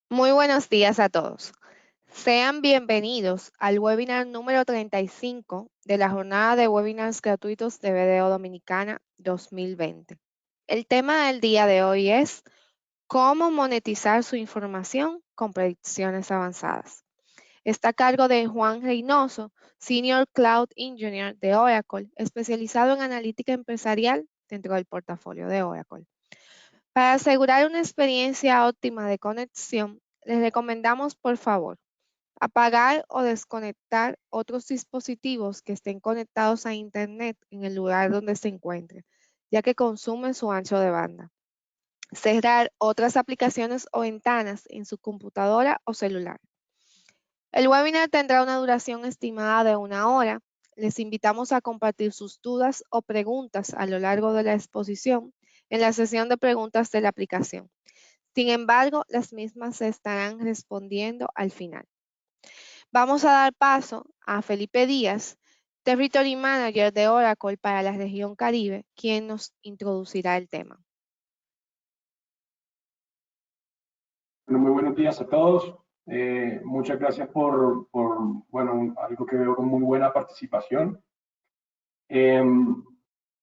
Muy buenos días a todos. Sean bienvenidos al webinar número 35 de la jornada de webinars gratuitos de BDO Dominicana 2020. El tema del día de hoy es cómo monetizar su información con predicciones avanzadas. Está a cargo de Juan Reynoso, Senior Cloud Engineer de Oracle, especializado en analítica empresarial dentro del portafolio de Oracle. Para asegurar una experiencia óptima de conexión, les recomendamos, por favor, apagar o desconectar otros dispositivos que estén conectados a Internet en el lugar donde se encuentren, ya que consumen su ancho de banda. Cerrar otras aplicaciones o ventanas en su computadora o celular. El webinar tendrá una duración estimada de 1 hora. Les invitamos a compartir sus dudas o preguntas a lo largo de la exposición en la sesión de preguntas de la aplicación. Sin embargo, las mismas se estarán respondiendo al final. Vamos a dar paso a Felipe Díaz, Territory Manager de Oracle para la región Caribe, quien nos introducirá el tema. Bueno, muy buenos días a todos. Muchas gracias bueno, algo que veo con muy buena participación.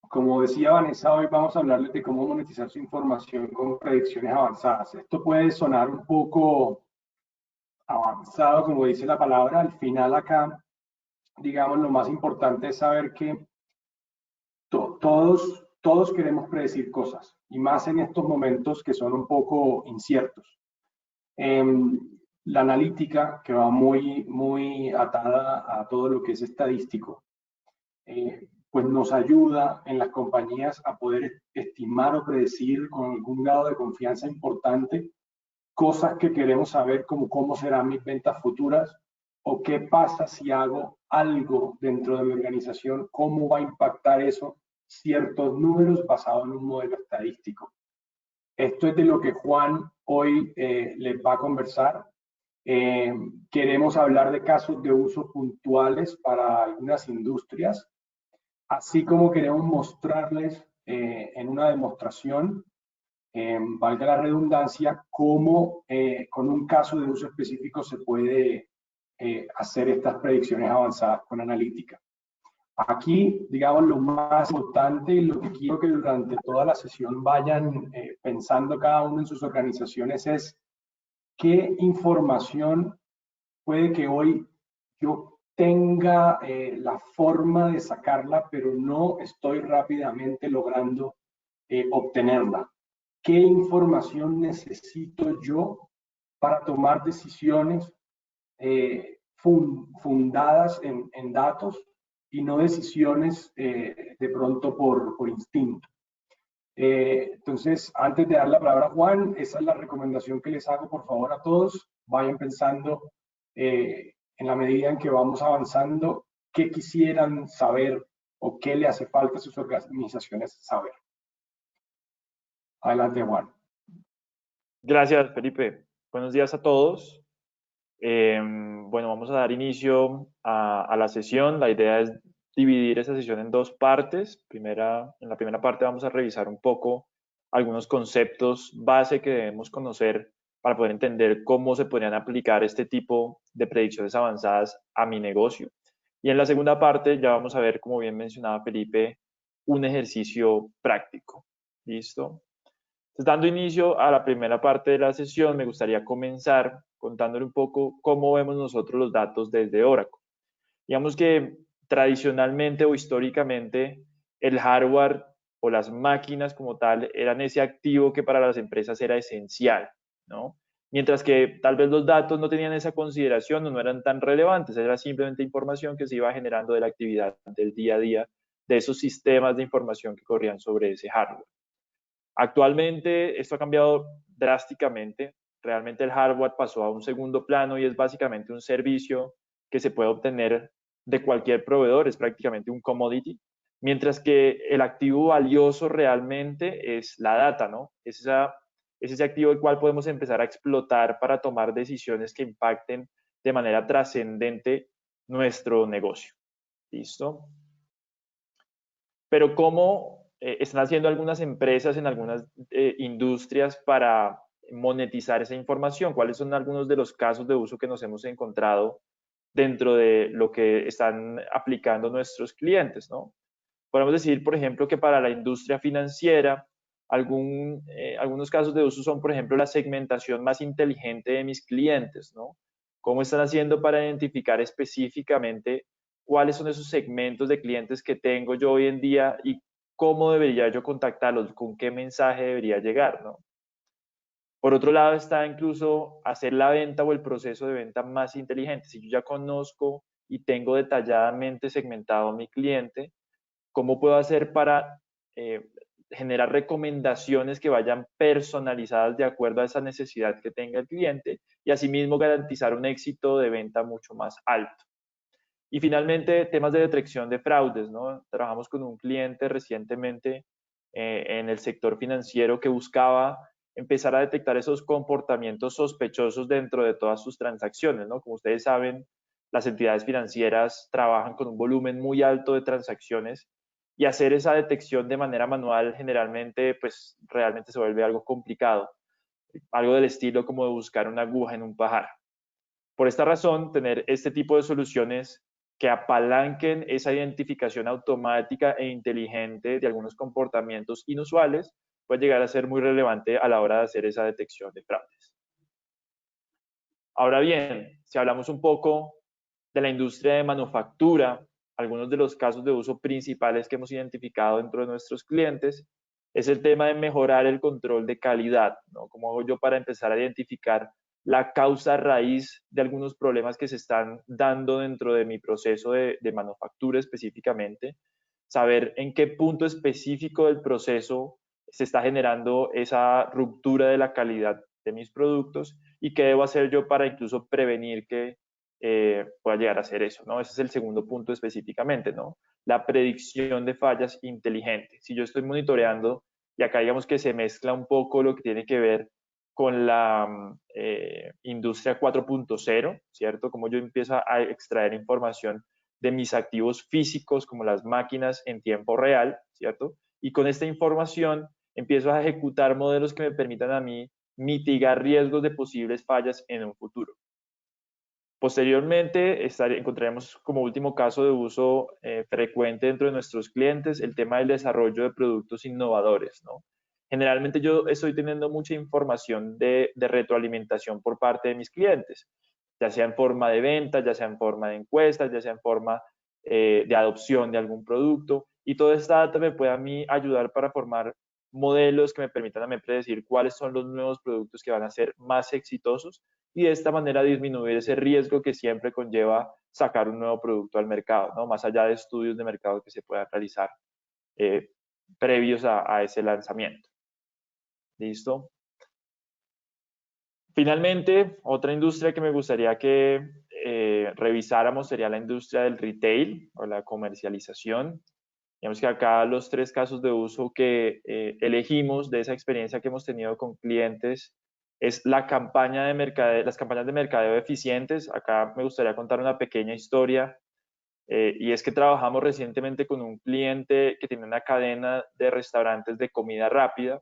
Como decía Vanessa, hoy vamos a hablarles de cómo monetizar su información con predicciones avanzadas. Esto puede sonar un poco avanzado, como dice la palabra. Al final acá, digamos, lo más importante es saber que todos queremos predecir cosas, y más en estos momentos que son un poco inciertos. La analítica, que va muy atada a todo lo que es estadístico, pues nos ayuda en las compañías a poder estimar o predecir con algún grado de confianza importante cosas que queremos saber, como cómo serán mis ventas futuras o qué pasa si hago algo dentro de mi organización, cómo va a impactar eso ciertos números basados en un modelo estadístico. Esto es de lo que Juan hoy les va a conversar. Queremos hablar de casos de uso puntuales para algunas industrias, así como queremos mostrarles en una demostración, valga la redundancia, cómo con un caso de uso específico se puede hacer estas predicciones avanzadas con analítica. Aquí, digamos, lo más importante y lo que quiero que durante toda la sesión vayan pensando cada uno en sus organizaciones es qué información puede que hoy yo tenga la forma de sacarla, pero no estoy rápidamente logrando obtenerla. ¿Qué información necesito yo para tomar decisiones fundadas en datos y no decisiones de pronto por instinto? Entonces, antes de dar la palabra a Juan, esa es la recomendación que les hago, por favor, a todos. Vayan pensando en la medida en que vamos avanzando, qué quisieran saber o qué le hace falta a sus organizaciones saber. Adelante, Juan. Gracias, Felipe. Buenos días a todos. Bueno, vamos a dar inicio a la sesión. La idea es dividir esa sesión en dos partes. En la primera parte vamos a revisar un poco algunos conceptos base que debemos conocer para poder entender cómo se podrían aplicar este tipo de predicciones avanzadas a mi negocio. Y en la segunda parte ya vamos a ver, como bien mencionaba Felipe, un ejercicio práctico. ¿Listo? Entonces, dando inicio a la primera parte de la sesión, me gustaría comenzar contándole un poco cómo vemos nosotros los datos desde Oracle. Digamos que tradicionalmente o históricamente el hardware o las máquinas como tal eran ese activo que para las empresas era esencial, ¿no? Mientras que tal vez los datos no tenían esa consideración o no eran tan relevantes, era simplemente información que se iba generando de la actividad del día a día de esos sistemas de información que corrían sobre ese hardware. Actualmente esto ha cambiado drásticamente. Realmente el hardware pasó a un segundo plano y es básicamente un servicio que se puede obtener de cualquier proveedor, es prácticamente un commodity, mientras que el activo valioso realmente es la data, ¿no? Es ese activo el cual podemos empezar a explotar para tomar decisiones que impacten de manera trascendente nuestro negocio. ¿Listo? Pero ¿cómo están haciendo algunas empresas en algunas industrias para monetizar esa información, cuáles son algunos de los casos de uso que nos hemos encontrado dentro de lo que están aplicando nuestros clientes, ¿no? Podemos decir, por ejemplo, que para la industria financiera, algunos casos de uso son, por ejemplo, la segmentación más inteligente de mis clientes, ¿no? ¿Cómo están haciendo para identificar específicamente cuáles son esos segmentos de clientes que tengo yo hoy en día y cómo debería yo contactarlos, con qué mensaje debería llegar, ¿no? Por otro lado está incluso hacer la venta o el proceso de venta más inteligente. Si yo ya conozco y tengo detalladamente segmentado a mi cliente, ¿cómo puedo hacer para generar recomendaciones que vayan personalizadas de acuerdo a esa necesidad que tenga el cliente y asimismo garantizar un éxito de venta mucho más alto? Y finalmente, temas de detección de fraudes, ¿no? Trabajamos con un cliente recientemente en el sector financiero que buscaba empezar a detectar esos comportamientos sospechosos dentro de todas sus transacciones, ¿no? Como ustedes saben, las entidades financieras trabajan con un volumen muy alto de transacciones y hacer esa detección de manera manual generalmente, pues realmente se vuelve algo complicado, algo del estilo como de buscar una aguja en un pajar. Por esta razón, tener este tipo de soluciones que apalanquen esa identificación automática e inteligente de algunos comportamientos inusuales puede llegar a ser muy relevante a la hora de hacer esa detección de fraudes. Ahora bien, si hablamos un poco de la industria de manufactura, algunos de los casos de uso principales que hemos identificado dentro de nuestros clientes es el tema de mejorar el control de calidad, ¿no? ¿Cómo hago yo para empezar a identificar la causa raíz de algunos problemas que se están dando dentro de mi proceso de manufactura específicamente? Saber en qué punto específico del proceso se está generando esa ruptura de la calidad de mis productos y qué debo hacer yo para incluso prevenir que pueda llegar a hacer eso, ¿no? Ese es el segundo punto específicamente, ¿no? La predicción de fallas inteligente. Si yo estoy monitoreando, y acá digamos que se mezcla un poco lo que tiene que ver con la industria 4.0, ¿cierto? Como yo empiezo a extraer información de mis activos físicos, como las máquinas en tiempo real, ¿cierto? Y con esta información empiezo a ejecutar modelos que me permitan a mí mitigar riesgos de posibles fallas en un futuro. Posteriormente, encontraremos como último caso de uso frecuente dentro de nuestros clientes el tema del desarrollo de productos innovadores, ¿no? Generalmente yo estoy teniendo mucha información de retroalimentación por parte de mis clientes, ya sea en forma de venta, ya sea en forma de encuestas, ya sea en forma de adopción de algún producto, y toda esta data me puede a mí ayudar para formar modelos que me permitan a mí predecir cuáles son los nuevos productos que van a ser más exitosos y de esta manera disminuir ese riesgo que siempre conlleva sacar un nuevo producto al mercado, ¿no? Más allá de estudios de mercado que se puedan realizar previos a ese lanzamiento. ¿Listo? Finalmente, otra industria que me gustaría que revisáramos sería la industria del retail o la comercialización. Digamos que acá los tres casos de uso que elegimos de esa experiencia que hemos tenido con clientes es las campañas de mercadeo eficientes. Acá me gustaría contar una pequeña historia y es que trabajamos recientemente con un cliente que tiene una cadena de restaurantes de comida rápida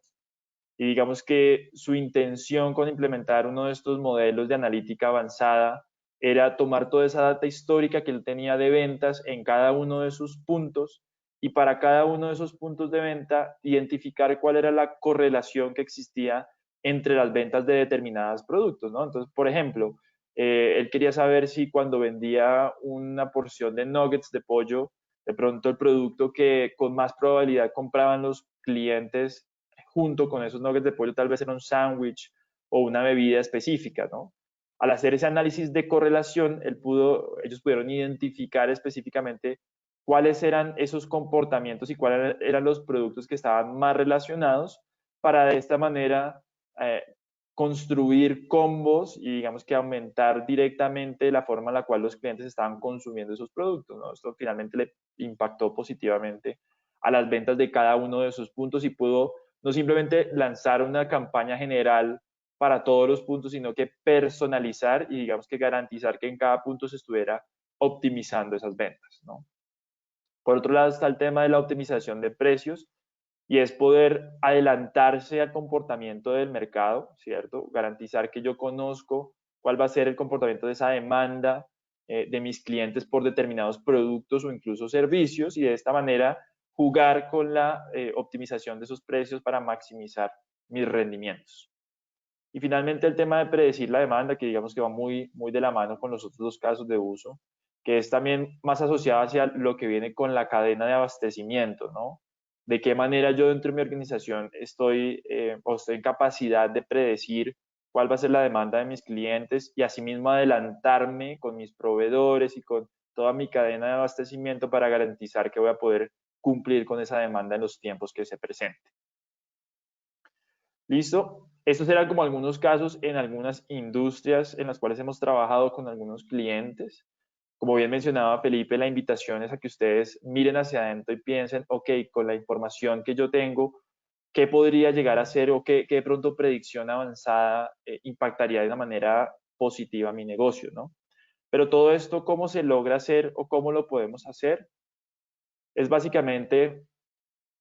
y digamos que su intención con implementar uno de estos modelos de analítica avanzada era tomar toda esa data histórica que él tenía de ventas en cada uno de sus puntos y para cada uno de esos puntos de venta identificar cuál era la correlación que existía entre las ventas de determinados productos, ¿no? Entonces, por ejemplo, él quería saber si cuando vendía una porción de nuggets de pollo, de pronto el producto que con más probabilidad compraban los clientes junto con esos nuggets de pollo tal vez era un sándwich o una bebida específica, ¿no? Al hacer ese análisis de correlación, ellos pudieron identificar específicamente cuáles eran esos comportamientos y cuáles eran los productos que estaban más relacionados para de esta manera construir combos y digamos que aumentar directamente la forma en la cual los clientes estaban consumiendo esos productos, ¿no? Esto finalmente le impactó positivamente a las ventas de cada uno de esos puntos y pudo no simplemente lanzar una campaña general para todos los puntos, sino que personalizar y digamos que garantizar que en cada punto se estuviera optimizando esas ventas, ¿no? Por otro lado está el tema de la optimización de precios y es poder adelantarse al comportamiento del mercado, ¿cierto? Garantizar que yo conozco cuál va a ser el comportamiento de esa demanda de mis clientes por determinados productos o incluso servicios, y de esta manera jugar con la optimización de esos precios para maximizar mis rendimientos. Y finalmente el tema de predecir la demanda, que digamos que va muy de la mano con los otros dos casos de uso, que es también más asociado hacia lo que viene con la cadena de abastecimiento, ¿no? De qué manera yo dentro de mi organización estoy en capacidad de predecir cuál va a ser la demanda de mis clientes y asimismo adelantarme con mis proveedores y con toda mi cadena de abastecimiento para garantizar que voy a poder cumplir con esa demanda en los tiempos que se presenten. ¿Listo? Estos eran como algunos casos en algunas industrias en las cuales hemos trabajado con algunos clientes. Como bien mencionaba Felipe, la invitación es a que ustedes miren hacia adentro y piensen, ok, con la información que yo tengo, ¿qué podría llegar a ser o qué de pronto predicción avanzada impactaría de una manera positiva a mi negocio, ¿no? Pero todo esto, ¿cómo se logra hacer o cómo lo podemos hacer? Es básicamente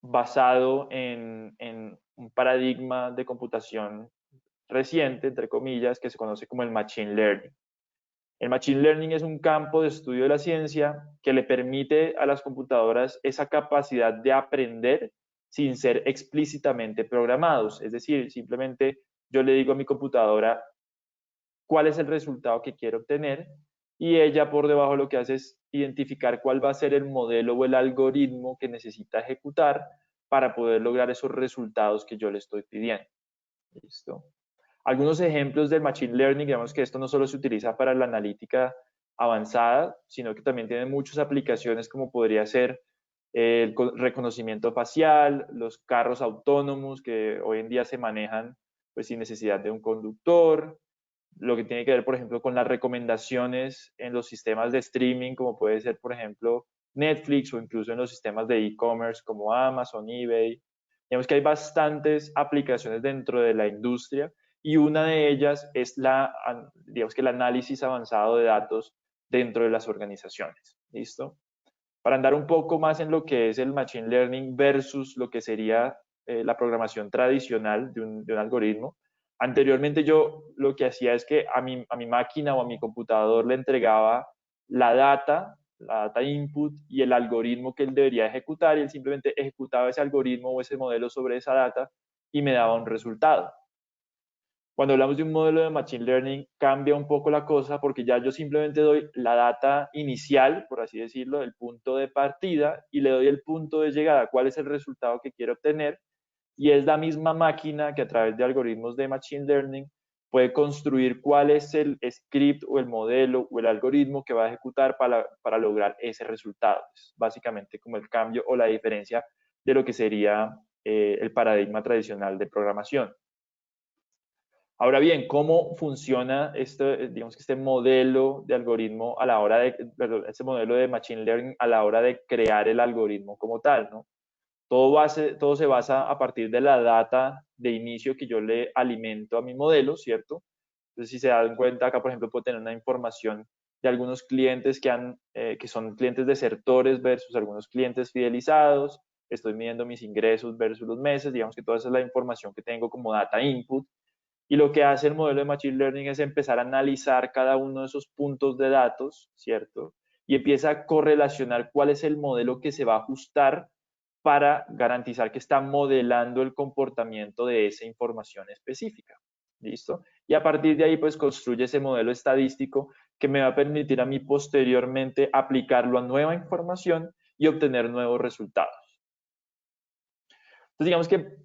basado en un paradigma de computación reciente, entre comillas, que se conoce como el Machine Learning. El Machine Learning es un campo de estudio de la ciencia que le permite a las computadoras esa capacidad de aprender sin ser explícitamente programados. Es decir, simplemente yo le digo a mi computadora cuál es el resultado que quiero obtener y ella por debajo lo que hace es identificar cuál va a ser el modelo o el algoritmo que necesita ejecutar para poder lograr esos resultados que yo le estoy pidiendo. ¿Listo? Algunos ejemplos del Machine Learning, digamos que esto no solo se utiliza para la analítica avanzada, sino que también tiene muchas aplicaciones como podría ser el reconocimiento facial, los carros autónomos que hoy en día se manejan pues sin necesidad de un conductor, lo que tiene que ver, por ejemplo, con las recomendaciones en los sistemas de streaming, como puede ser, por ejemplo, Netflix o incluso en los sistemas de e-commerce como Amazon, eBay. Digamos que hay bastantes aplicaciones dentro de la industria y una de ellas es digamos que el análisis avanzado de datos dentro de las organizaciones. ¿Listo? Para andar un poco más en lo que es el Machine Learning versus lo que sería la programación tradicional de un algoritmo. Anteriormente yo lo que hacía es que a mi máquina o a mi computador le entregaba la data input y el algoritmo que él debería ejecutar y él simplemente ejecutaba ese algoritmo o ese modelo sobre esa data y me daba un resultado. Cuando hablamos de un modelo de Machine Learning, cambia un poco la cosa porque ya yo simplemente doy la data inicial, por así decirlo, el punto de partida, y le doy el punto de llegada, cuál es el resultado que quiero obtener, y es la misma máquina que a través de algoritmos de Machine Learning puede construir cuál es el script o el modelo o el algoritmo que va a ejecutar para lograr ese resultado. Es básicamente como el cambio o la diferencia de lo que sería el paradigma tradicional de programación. Ahora bien, ¿cómo funciona digamos que este modelo de algoritmo a la hora perdón, este modelo de Machine Learning a la hora de crear el algoritmo como tal, ¿no? Todo se basa a partir de la data de inicio que yo le alimento a mi modelo, ¿cierto? Entonces, si se dan cuenta, acá, por ejemplo, puedo tener una información de algunos clientes que son clientes desertores versus algunos clientes fidelizados. Estoy midiendo mis ingresos versus los meses. Digamos que toda esa es la información que tengo como data input. Y lo que hace el modelo de Machine Learning es empezar a analizar cada uno de esos puntos de datos, ¿cierto? Y empieza a correlacionar cuál es el modelo que se va a ajustar para garantizar que está modelando el comportamiento de esa información específica. ¿Listo? Y a partir de ahí, pues construye ese modelo estadístico que me va a permitir a mí posteriormente aplicarlo a nueva información y obtener nuevos resultados. Entonces, digamos que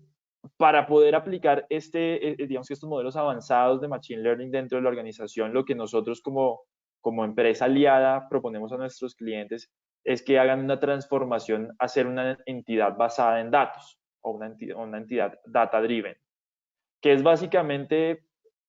para poder aplicar digamos que estos modelos avanzados de Machine Learning dentro de la organización, lo que nosotros como empresa aliada proponemos a nuestros clientes es que hagan una transformación a ser una entidad basada en datos o una entidad data-driven, que es básicamente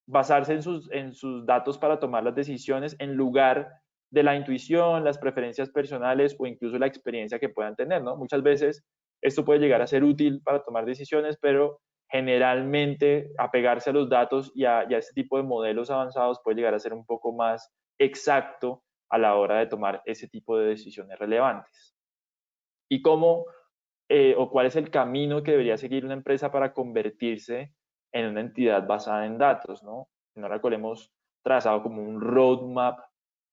basarse en sus datos para tomar las decisiones en lugar de la intuición, las preferencias personales o incluso la experiencia que puedan tener, ¿no? Muchas veces esto puede llegar a ser útil para tomar decisiones, pero generalmente apegarse a los datos y a este tipo de modelos avanzados puede llegar a ser un poco más exacto a la hora de tomar ese tipo de decisiones relevantes. ¿Y cómo o cuál es el camino que debería seguir una empresa para convertirse en una entidad basada en datos, ¿no? En Oracle hemos trazado como un roadmap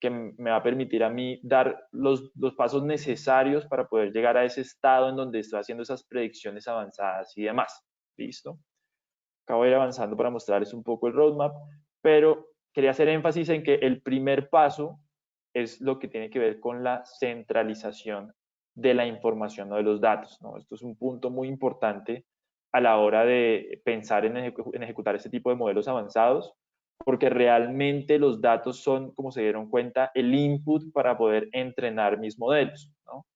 que me va a permitir a mí dar los pasos necesarios para poder llegar a ese estado en donde estoy haciendo esas predicciones avanzadas y demás. ¿Listo? Acabo de ir avanzando para mostrarles un poco el roadmap, pero quería hacer énfasis en que el primer paso es lo que tiene que ver con la centralización de la información o de los datos, ¿no? Esto es un punto muy importante a la hora de pensar en ejecutar este tipo de modelos avanzados, porque realmente los datos son, como se dieron cuenta, el input para poder entrenar mis modelos, ¿no?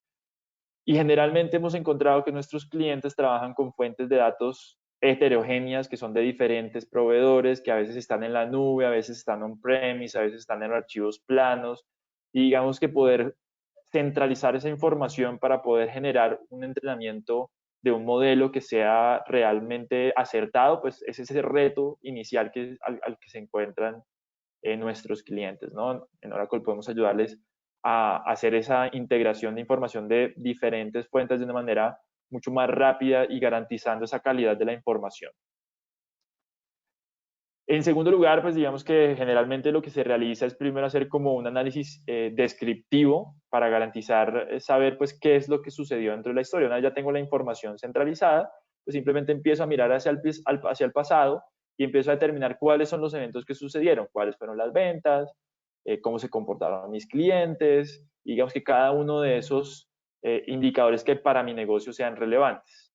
Y generalmente hemos encontrado que nuestros clientes trabajan con fuentes de datos heterogéneas que son de diferentes proveedores, que a veces están en la nube, a veces están on-premise, a veces están en archivos planos. Y digamos que poder centralizar esa información para poder generar un entrenamiento de un modelo que sea realmente acertado, pues es ese reto inicial al que se encuentran nuestros clientes, ¿no? En Oracle podemos ayudarles a hacer esa integración de información de diferentes fuentes de una manera mucho más rápida y garantizando esa calidad de la información. En segundo lugar, pues digamos que generalmente lo que se realiza es primero hacer como un análisis descriptivo para garantizar saber pues qué es lo que sucedió dentro de la historia. Una vez ya tengo la información centralizada, pues simplemente empiezo a mirar hacia el pasado y empiezo a determinar cuáles son los eventos que sucedieron, cuáles fueron las ventas, cómo se comportaron mis clientes, y digamos que cada uno de esos indicadores que para mi negocio sean relevantes.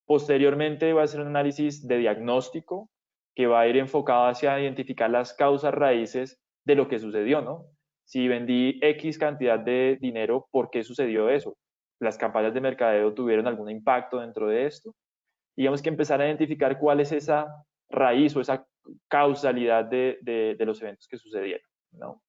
Posteriormente voy a hacer un análisis de diagnóstico que va a ir enfocado hacia identificar las causas raíces de lo que sucedió, ¿no? Si vendí X cantidad de dinero, ¿por qué sucedió eso? ¿Las campañas de mercadeo tuvieron algún impacto dentro de esto? Digamos que empezar a identificar cuál es esa raíz o esa causalidad de los eventos que sucedieron, ¿no?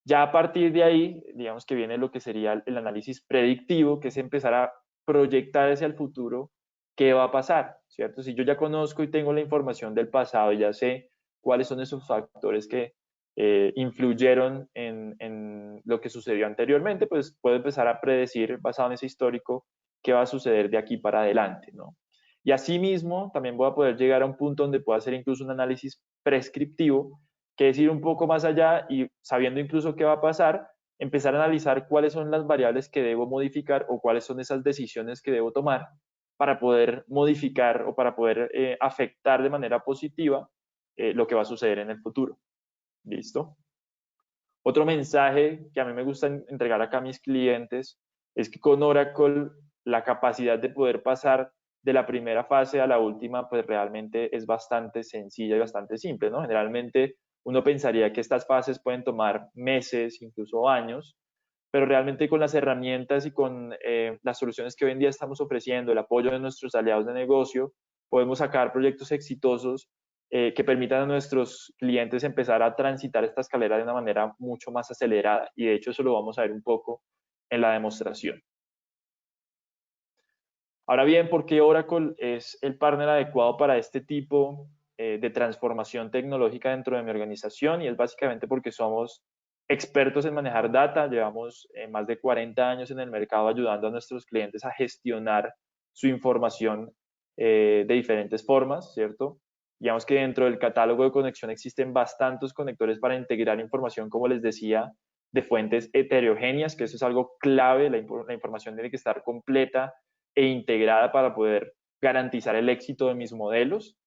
Ya a partir de ahí, digamos que viene lo que sería el análisis predictivo, que es empezar a proyectar hacia el futuro qué va a pasar, ¿cierto? Si yo ya conozco y tengo la información del pasado y ya sé cuáles son esos factores que influyeron en lo que sucedió anteriormente, pues puedo empezar a predecir, basado en ese histórico, qué va a suceder de aquí para adelante, ¿no? Y asimismo, también voy a poder llegar a un punto donde pueda hacer incluso un análisis prescriptivo, que es ir un poco más allá y sabiendo incluso qué va a pasar, empezar a analizar cuáles son las variables que debo modificar o cuáles son esas decisiones que debo tomar para poder modificar o para poder afectar de manera positiva lo que va a suceder en el futuro. ¿Listo? Otro mensaje que a mí me gusta entregar acá a mis clientes es que con Oracle la capacidad de poder pasar de la primera fase a la última, pues realmente es bastante sencilla y bastante simple, ¿no? Generalmente uno pensaría que estas fases pueden tomar meses, incluso años, pero realmente con las herramientas y con las soluciones que hoy en día estamos ofreciendo, el apoyo de nuestros aliados de negocio, podemos sacar proyectos exitosos que permitan a nuestros clientes empezar a transitar esta escalera de una manera mucho más acelerada. Y de hecho eso lo vamos a ver un poco en la demostración. Ahora bien, ¿por qué Oracle es el partner adecuado para este tipo de transformación tecnológica dentro de mi organización? Y es básicamente porque somos expertos en manejar data, llevamos más de 40 años en el mercado ayudando a nuestros clientes a gestionar su información de diferentes formas, ¿cierto? Digamos que dentro del catálogo de conexión existen bastantes conectores para integrar información, como les decía, de fuentes heterogéneas, que eso es algo clave, la información tiene que estar completa e integrada para poder garantizar el éxito de mis modelos.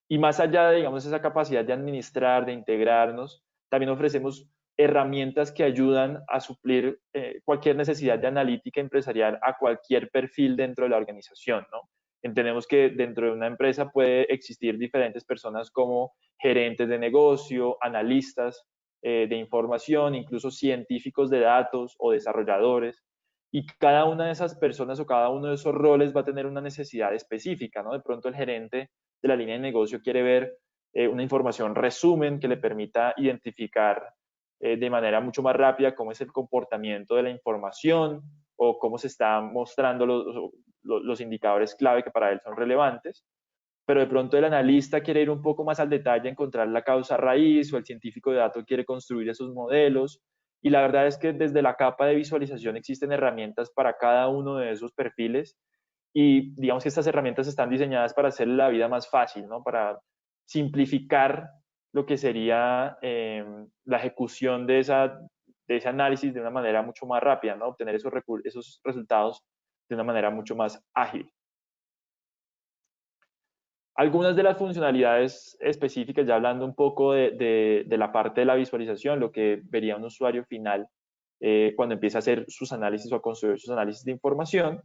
Y más allá de, digamos, esa capacidad de administrar, de integrarnos, también ofrecemos herramientas que ayudan a suplir cualquier necesidad de analítica empresarial a cualquier perfil dentro de la organización, ¿no? Entendemos que dentro de una empresa puede existir diferentes personas como gerentes de negocio, analistas de información, incluso científicos de datos o desarrolladores, y cada una de esas personas o cada uno de esos roles va a tener una necesidad específica, ¿no? De pronto el gerente de la línea de negocio quiere ver una información resumen que le permita identificar de manera mucho más rápida cómo es el comportamiento de la información o cómo se están mostrando los indicadores clave que para él son relevantes. Pero de pronto el analista quiere ir un poco más al detalle, encontrar la causa raíz, o el científico de datos quiere construir esos modelos. Y la verdad es que desde la capa de visualización existen herramientas para cada uno de esos perfiles y digamos que estas herramientas están diseñadas para hacerle la vida más fácil, ¿no? Para simplificar lo que sería la ejecución de ese análisis de una manera mucho más rápida, ¿no? Obtener esos resultados de una manera mucho más ágil. Algunas de las funcionalidades específicas, ya hablando un poco de la parte de la visualización, lo que vería un usuario final cuando empieza a hacer sus análisis o a construir sus análisis de información,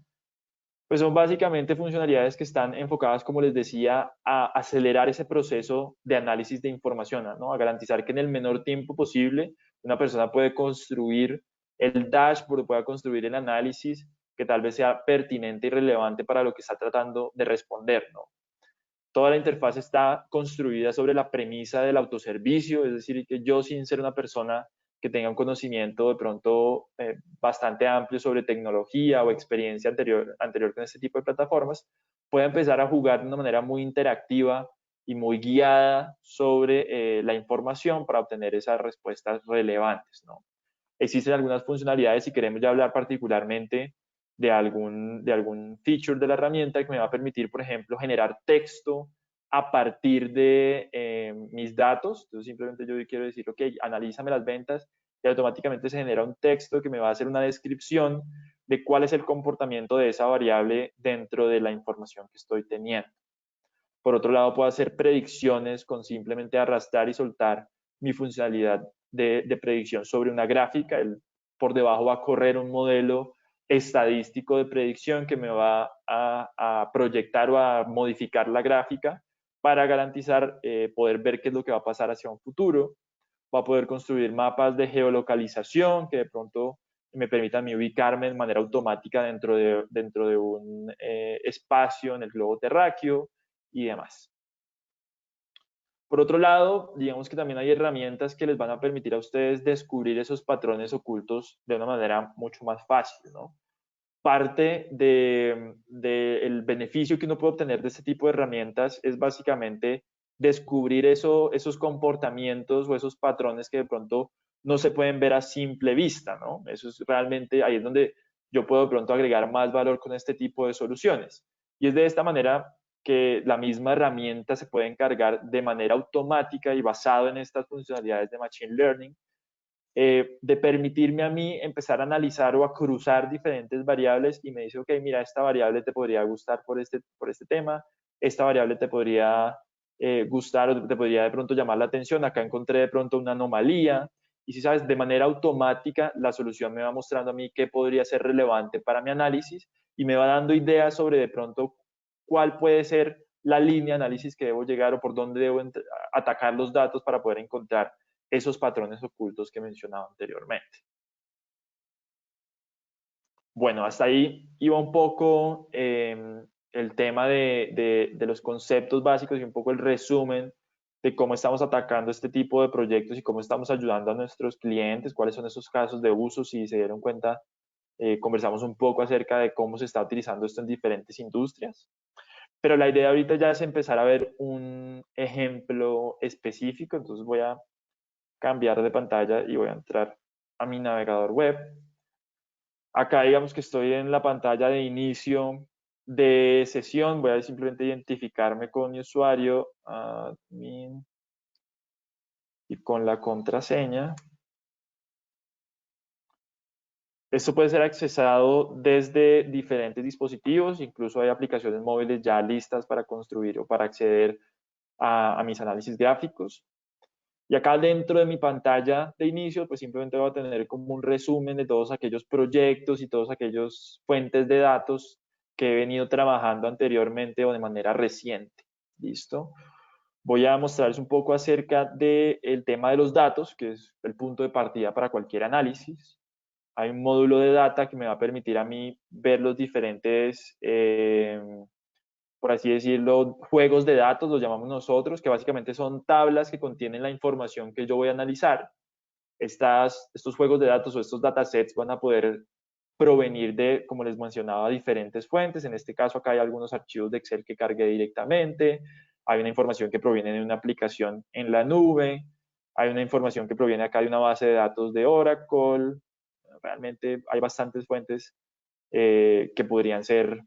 pues son básicamente funcionalidades que están enfocadas, como les decía, a acelerar ese proceso de análisis de información, ¿no? A garantizar que en el menor tiempo posible una persona puede construir el dashboard, pueda construir el análisis que tal vez sea pertinente y relevante para lo que está tratando de responder, ¿no? Toda la interfaz está construida sobre la premisa del autoservicio, es decir, que yo, sin ser una persona que tenga un conocimiento de pronto bastante amplio sobre tecnología o experiencia anterior con este tipo de plataformas, pueda empezar a jugar de una manera muy interactiva y muy guiada sobre la información para obtener esas respuestas relevantes, ¿no? Existen algunas funcionalidades, si queremos ya hablar particularmente de algún feature de la herramienta, que me va a permitir, por ejemplo, generar texto a partir de mis datos. Entonces simplemente yo quiero decir, ok, analízame las ventas, y automáticamente se genera un texto que me va a hacer una descripción de cuál es el comportamiento de esa variable dentro de la información que estoy teniendo. Por otro lado, puedo hacer predicciones con simplemente arrastrar y soltar mi funcionalidad de predicción sobre una gráfica. Por debajo va a correr un modelo estadístico de predicción que me va a proyectar o a modificar la gráfica para garantizar poder ver qué es lo que va a pasar hacia un futuro. Va a poder construir mapas de geolocalización que de pronto me permitan ubicarme de manera automática dentro de un espacio en el globo terráqueo y demás. Por otro lado, digamos que también hay herramientas que les van a permitir a ustedes descubrir esos patrones ocultos de una manera mucho más fácil, ¿no? Parte del beneficio que uno puede obtener de este tipo de herramientas es básicamente descubrir esos comportamientos o esos patrones que de pronto no se pueden ver a simple vista, ¿no? Eso es realmente, ahí es donde yo puedo de pronto agregar más valor con este tipo de soluciones. Y es de esta manera que la misma herramienta se puede encargar de manera automática y basado en estas funcionalidades de Machine Learning, de permitirme a mí empezar a analizar o a cruzar diferentes variables y me dice, ok, mira, esta variable te podría gustar por este tema, esta variable te podría gustar o te podría de pronto llamar la atención, acá encontré de pronto una anomalía, y si sabes, de manera automática la solución me va mostrando a mí qué podría ser relevante para mi análisis y me va dando ideas sobre de pronto cuál puede ser la línea de análisis que debo llegar o por dónde debo atacar los datos para poder encontrar esos patrones ocultos que mencionaba anteriormente. Bueno, hasta ahí iba un poco el tema de los conceptos básicos y un poco el resumen de cómo estamos atacando este tipo de proyectos y cómo estamos ayudando a nuestros clientes, cuáles son esos casos de uso. Si se dieron cuenta, conversamos un poco acerca de cómo se está utilizando esto en diferentes industrias. Pero la idea ahorita ya es empezar a ver un ejemplo específico, entonces voy a cambiar de pantalla y voy a entrar a mi navegador web. Acá digamos que estoy en la pantalla de inicio de sesión. Voy a simplemente identificarme con mi usuario, admin, y con la contraseña. Esto puede ser accesado desde diferentes dispositivos, incluso hay aplicaciones móviles ya listas para construir o para acceder a mis análisis gráficos. Y acá dentro de mi pantalla de inicio, pues simplemente voy a tener como un resumen de todos aquellos proyectos y todos aquellos fuentes de datos que he venido trabajando anteriormente o de manera reciente. ¿Listo? Voy a mostrarles un poco acerca del tema de los datos, que es el punto de partida para cualquier análisis. Hay un módulo de data que me va a permitir a mí ver los diferentes por así decirlo, juegos de datos, los llamamos nosotros, que básicamente son tablas que contienen la información que yo voy a analizar. Estos juegos de datos o estos datasets van a poder provenir de, como les mencionaba, diferentes fuentes. En este caso, acá hay algunos archivos de Excel que cargué directamente. Hay una información que proviene de una aplicación en la nube. Hay una información que proviene acá de una base de datos de Oracle. Realmente hay bastantes fuentes que podrían ser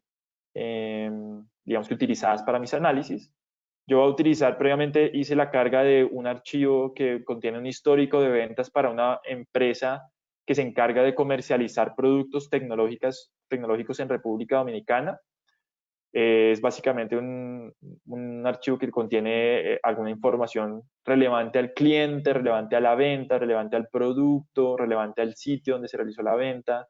digamos que utilizadas para mis análisis. Yo voy a utilizar, previamente hice la carga de un archivo que contiene un histórico de ventas para una empresa que se encarga de comercializar productos tecnológicos en República Dominicana. Es básicamente un archivo que contiene alguna información relevante al cliente, relevante a la venta, relevante al producto, relevante al sitio donde se realizó la venta.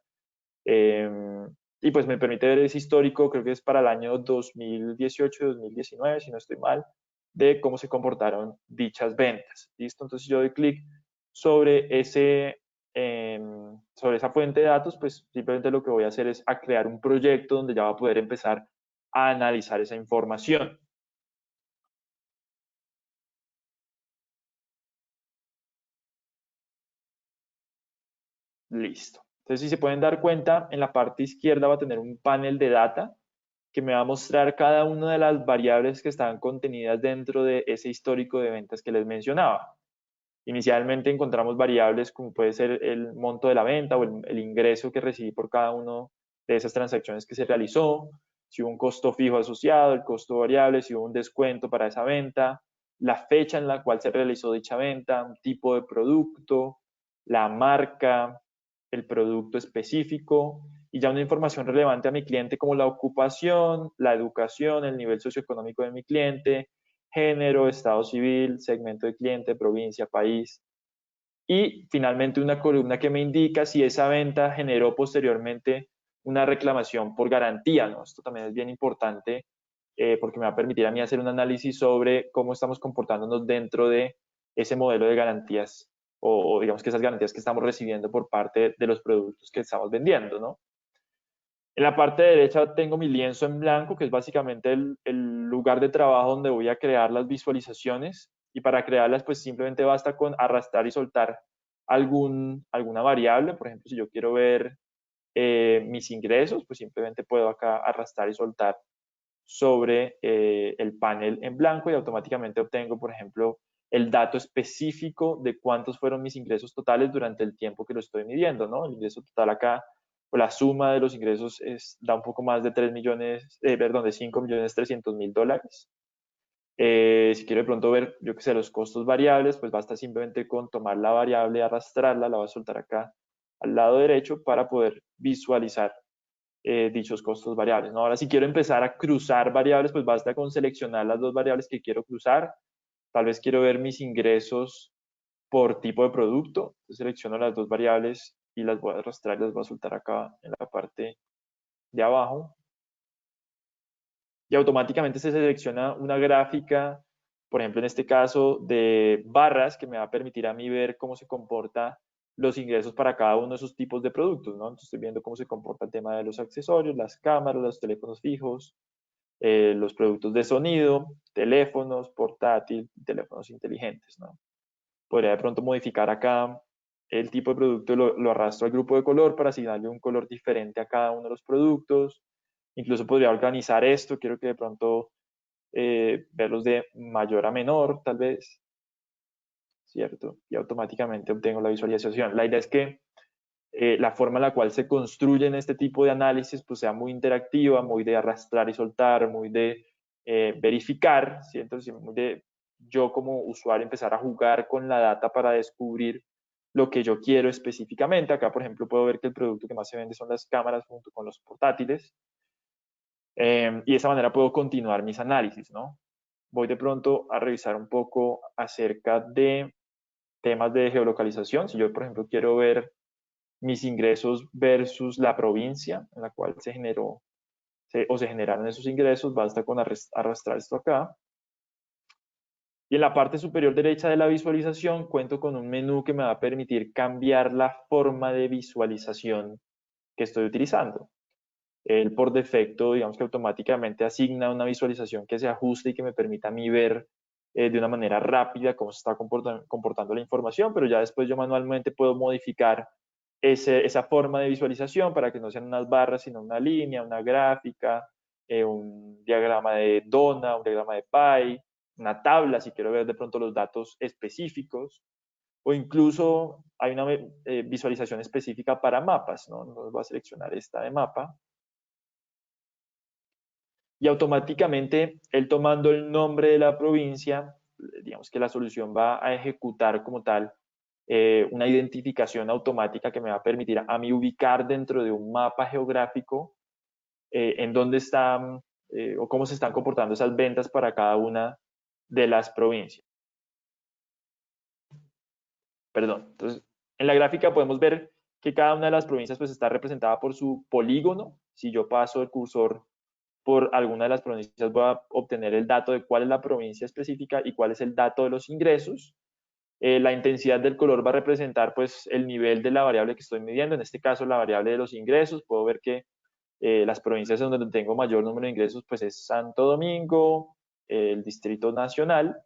Y pues me permite ver ese histórico, creo que es para el año 2018-2019, si no estoy mal, de cómo se comportaron dichas ventas. ¿Listo? Entonces yo doy clic sobre sobre esa fuente de datos, pues simplemente lo que voy a hacer es a crear un proyecto donde ya va a poder empezar a analizar esa información. Listo. Entonces, si se pueden dar cuenta, en la parte izquierda va a tener un panel de data que me va a mostrar cada una de las variables que están contenidas dentro de ese histórico de ventas que les mencionaba. Inicialmente encontramos variables como puede ser el monto de la venta o el ingreso que recibí por cada una de esas transacciones que se realizó, si hubo un costo fijo asociado, el costo variable, si hubo un descuento para esa venta, la fecha en la cual se realizó dicha venta, un tipo de producto, la marca, el producto específico y ya una información relevante a mi cliente como la ocupación, la educación, el nivel socioeconómico de mi cliente, género, estado civil, segmento de cliente, provincia, país. Y finalmente una columna que me indica si esa venta generó posteriormente una reclamación por garantía, ¿no? Esto también es bien importante porque me va a permitir a mí hacer un análisis sobre cómo estamos comportándonos dentro de ese modelo de garantías o digamos que esas garantías que estamos recibiendo por parte de los productos que estamos vendiendo, ¿no? En la parte derecha tengo mi lienzo en blanco, que es básicamente el lugar de trabajo donde voy a crear las visualizaciones. Y para crearlas, pues simplemente basta con arrastrar y soltar alguna variable. Por ejemplo, si yo quiero ver mis ingresos, pues simplemente puedo acá arrastrar y soltar sobre el panel en blanco y automáticamente obtengo, por ejemplo, el dato específico de cuántos fueron mis ingresos totales durante el tiempo que lo estoy midiendo, ¿no? El ingreso total acá, o la suma de los ingresos da un poco más de 3 millones, perdón, de 5.300.000 dólares. Si quiero de pronto ver, yo qué sé, los costos variables, pues basta simplemente con tomar la variable, arrastrarla, la voy a soltar acá al lado derecho para poder visualizar dichos costos variables, ¿no? Ahora, si quiero empezar a cruzar variables, pues basta con seleccionar las dos variables que quiero cruzar. Tal vez quiero ver mis ingresos por tipo de producto. Entonces selecciono las dos variables y las voy a arrastrar y las voy a soltar acá en la parte de abajo. Y automáticamente se selecciona una gráfica, por ejemplo, en este caso de barras, que me va a permitir a mí ver cómo se comporta los ingresos para cada uno de esos tipos de productos, ¿no? Entonces estoy viendo cómo se comporta el tema de los accesorios, las cámaras, los teléfonos fijos, los productos de sonido, teléfonos, portátil, teléfonos inteligentes, ¿no? Podría de pronto modificar acá el tipo de producto, lo arrastro al grupo de color para asignarle un color diferente a cada uno de los productos. Incluso podría organizar esto, quiero que de pronto verlos de mayor a menor, tal vez, ¿cierto? Y automáticamente obtengo la visualización. La idea es que la forma en la cual se construyen este tipo de análisis pues sea muy interactiva, muy de arrastrar y soltar, muy de verificar, ¿cierto? Muy de yo como usuario empezar a jugar con la data para descubrir lo que yo quiero específicamente. Acá, por ejemplo, puedo ver que el producto que más se vende son las cámaras junto con los portátiles. Y de esa manera puedo continuar mis análisis, ¿no? Voy de pronto a revisar un poco acerca de temas de geolocalización. Si yo, por ejemplo, quiero ver mis ingresos versus la provincia en la cual se generó o se generaron esos ingresos, basta con arrastrar esto acá. Y en la parte superior derecha de la visualización cuento con un menú que me va a permitir cambiar la forma de visualización que estoy utilizando. Él por defecto, digamos que automáticamente asigna una visualización que se ajuste y que me permita a mí ver de una manera rápida cómo se está comportando la información, pero ya después yo manualmente puedo modificar esa forma de visualización para que no sean unas barras, sino una línea, una gráfica, un diagrama de dona, un diagrama de pie, una tabla si quiero ver de pronto los datos específicos, o incluso hay una visualización específica para mapas, ¿no? Entonces voy a seleccionar esta de mapa. y automáticamente él tomando el nombre de la provincia, digamos que la solución va a ejecutar como tal una identificación automática que me va a permitir a mí ubicar dentro de un mapa geográfico en dónde están o cómo se están comportando esas ventas para cada una de las provincias. Perdón. Entonces, en la gráfica podemos ver que cada una de las provincias pues está representada por su polígono. Si yo paso el cursor por alguna de las provincias voy a obtener el dato de cuál es la provincia específica y cuál es el dato de los ingresos. La intensidad del color va a representar pues el nivel de la variable que estoy midiendo, en este caso la variable de los ingresos. Puedo ver que las provincias donde tengo mayor número de ingresos pues es Santo Domingo, el Distrito Nacional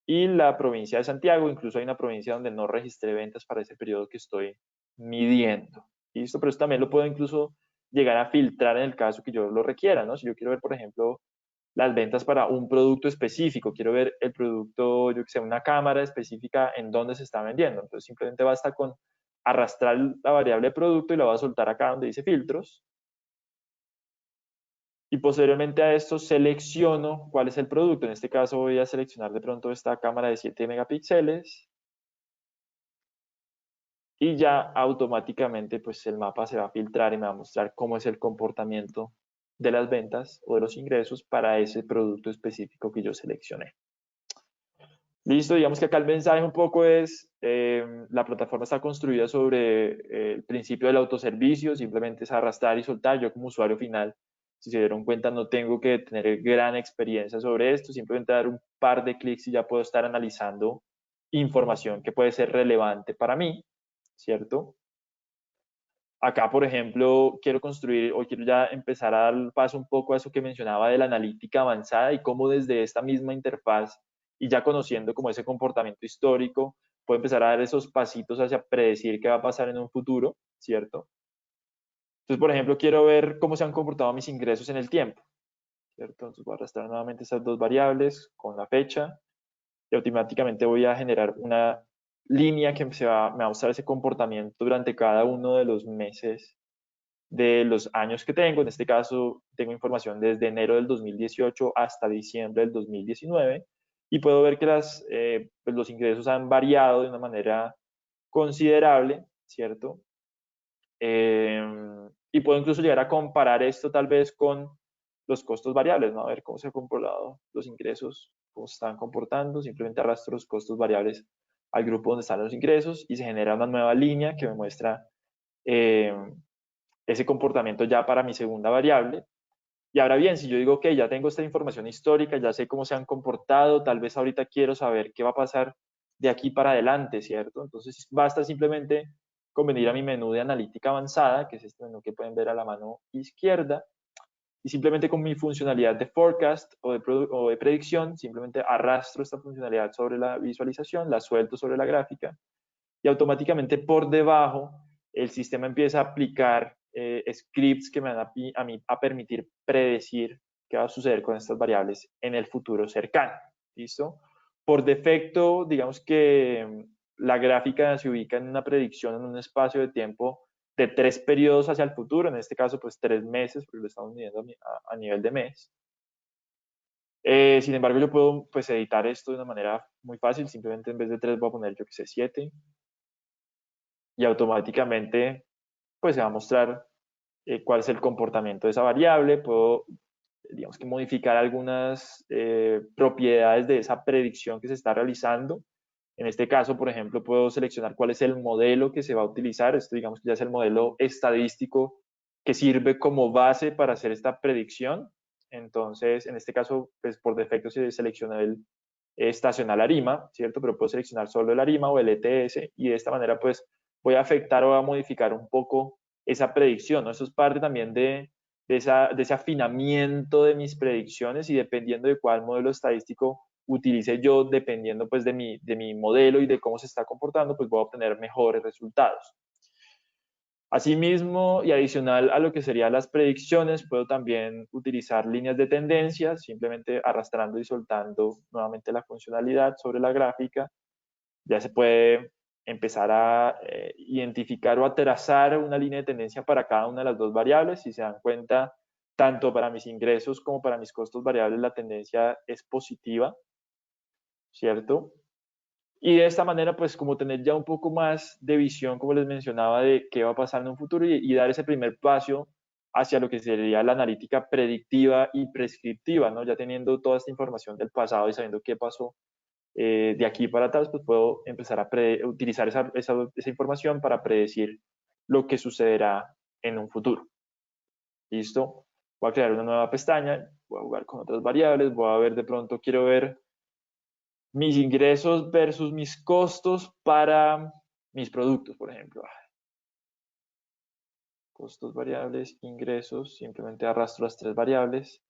y la provincia de Santiago. Incluso hay una provincia donde no registré ventas para ese periodo que estoy midiendo. ¿Listo? Pero eso también lo puedo incluso llegar a filtrar en el caso que yo lo requiera, ¿no? Si yo quiero ver, por ejemplo, las ventas para un producto específico, quiero ver el producto, yo que sé, una cámara específica en dónde se está vendiendo. Entonces simplemente basta con arrastrar la variable producto y la voy a soltar acá donde dice filtros. Y posteriormente a esto selecciono cuál es el producto. En este caso voy a seleccionar de pronto esta cámara de 7 megapíxeles. Y ya automáticamente pues el mapa se va a filtrar y me va a mostrar cómo es el comportamiento de las ventas o de los ingresos para ese producto específico que yo seleccioné. Listo, digamos que acá el mensaje un poco es, la plataforma está construida sobre el principio del autoservicio, simplemente es arrastrar y soltar. Yo como usuario final, si se dieron cuenta, no tengo que tener gran experiencia sobre esto, simplemente dar un par de clics y ya puedo estar analizando información que puede ser relevante para mí, ¿cierto? Acá, por ejemplo, quiero construir o quiero ya empezar a dar paso un poco a eso que mencionaba de la analítica avanzada y cómo desde esta misma interfaz y ya conociendo como ese comportamiento histórico, puedo empezar a dar esos pasitos hacia predecir qué va a pasar en un futuro, ¿cierto? Entonces, por ejemplo, quiero ver cómo se han comportado mis ingresos en el tiempo, ¿cierto? Entonces voy a arrastrar nuevamente esas dos variables con la fecha y automáticamente voy a generar una línea que me va a mostrar ese comportamiento durante cada uno de los meses de los años que tengo. En este caso, tengo información desde enero del 2018 hasta diciembre del 2019 y puedo ver que pues los ingresos han variado de una manera considerable, ¿cierto? Y puedo incluso llegar a comparar esto tal vez con los costos variables, ¿no? A ver cómo se han comportado los ingresos, cómo se están comportando. Simplemente arrastro los costos variables al grupo donde están los ingresos y se genera una nueva línea que me muestra ese comportamiento ya para mi segunda variable. Y ahora bien, si yo digo que ya tengo esta información histórica, ya sé cómo se han comportado, tal vez ahorita quiero saber qué va a pasar de aquí para adelante, ¿cierto? Entonces basta simplemente con venir a mi menú de analítica avanzada, que es este menú que pueden ver a la mano izquierda, y simplemente con mi funcionalidad de forecast o de predicción, simplemente arrastro esta funcionalidad sobre la visualización, la suelto sobre la gráfica, y automáticamente por debajo el sistema empieza a aplicar scripts que me van a mí a permitir predecir qué va a suceder con estas variables en el futuro cercano. ¿Listo? Por defecto, digamos que la gráfica se ubica en una predicción en un espacio de tiempo de 3 periodos hacia el futuro, en este caso pues 3 meses, porque lo estamos midiendo a nivel de mes. Sin embargo, yo puedo pues editar esto de una manera muy fácil, simplemente en vez de 3 voy a poner, yo que sé, 7, y automáticamente pues se va a mostrar cuál es el comportamiento de esa variable. Puedo, digamos que modificar algunas propiedades de esa predicción que se está realizando. En este caso, por ejemplo, puedo seleccionar cuál es el modelo que se va a utilizar. Esto digamos que ya es el modelo estadístico que sirve como base para hacer esta predicción. Entonces, en este caso, pues por defecto se selecciona el estacional ARIMA, ¿cierto? Pero puedo seleccionar solo el ARIMA o el ETS y de esta manera pues voy a afectar o a modificar un poco esa predicción, ¿no? Eso es parte también de ese afinamiento de mis predicciones y dependiendo de cuál modelo estadístico utilice yo, dependiendo pues de mi modelo y de cómo se está comportando, pues voy a obtener mejores resultados. Asimismo, y adicional a lo que serían las predicciones, puedo también utilizar líneas de tendencias, simplemente arrastrando y soltando nuevamente la funcionalidad sobre la gráfica. Ya se puede empezar a identificar o a trazar una línea de tendencia para cada una de las dos variables. Si se dan cuenta, tanto para mis ingresos como para mis costos variables la tendencia es positiva, ¿cierto? Y de esta manera, pues como tener ya un poco más de visión, como les mencionaba, de qué va a pasar en un futuro y dar ese primer paso hacia lo que sería la analítica predictiva y prescriptiva, ¿no? Ya teniendo toda esta información del pasado y sabiendo qué pasó de aquí para atrás, pues puedo empezar a utilizar esa información para predecir lo que sucederá en un futuro. ¿Listo? Voy a crear una nueva pestaña, voy a jugar con otras variables, voy a ver de pronto, quiero ver mis ingresos versus mis costos para mis productos, por ejemplo. Costos variables, ingresos, simplemente arrastro las tres variables.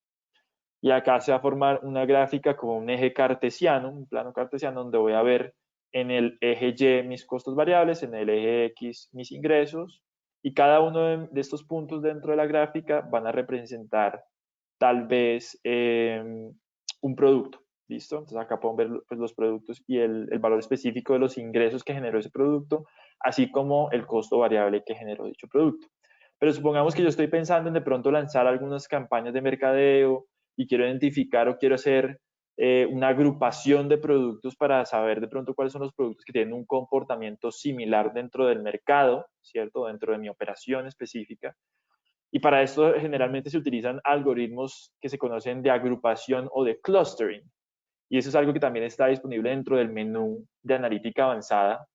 Y acá se va a formar una gráfica como un eje cartesiano, un plano cartesiano, donde voy a ver en el eje Y mis costos variables, en el eje X mis ingresos, y cada uno de estos puntos dentro de la gráfica van a representar tal vez un producto. ¿Listo? Entonces acá pueden ver pues, los productos y el valor específico de los ingresos que generó ese producto, así como el costo variable que generó dicho producto. Pero supongamos que yo estoy pensando en de pronto lanzar algunas campañas de mercadeo y quiero identificar o quiero hacer una agrupación de productos para saber de pronto cuáles son los productos que tienen un comportamiento similar dentro del mercado, ¿cierto? Dentro de mi operación específica. Y para esto generalmente se utilizan algoritmos que se conocen de agrupación o de clustering. Y eso es algo que también está disponible dentro del menú de analítica avanzada.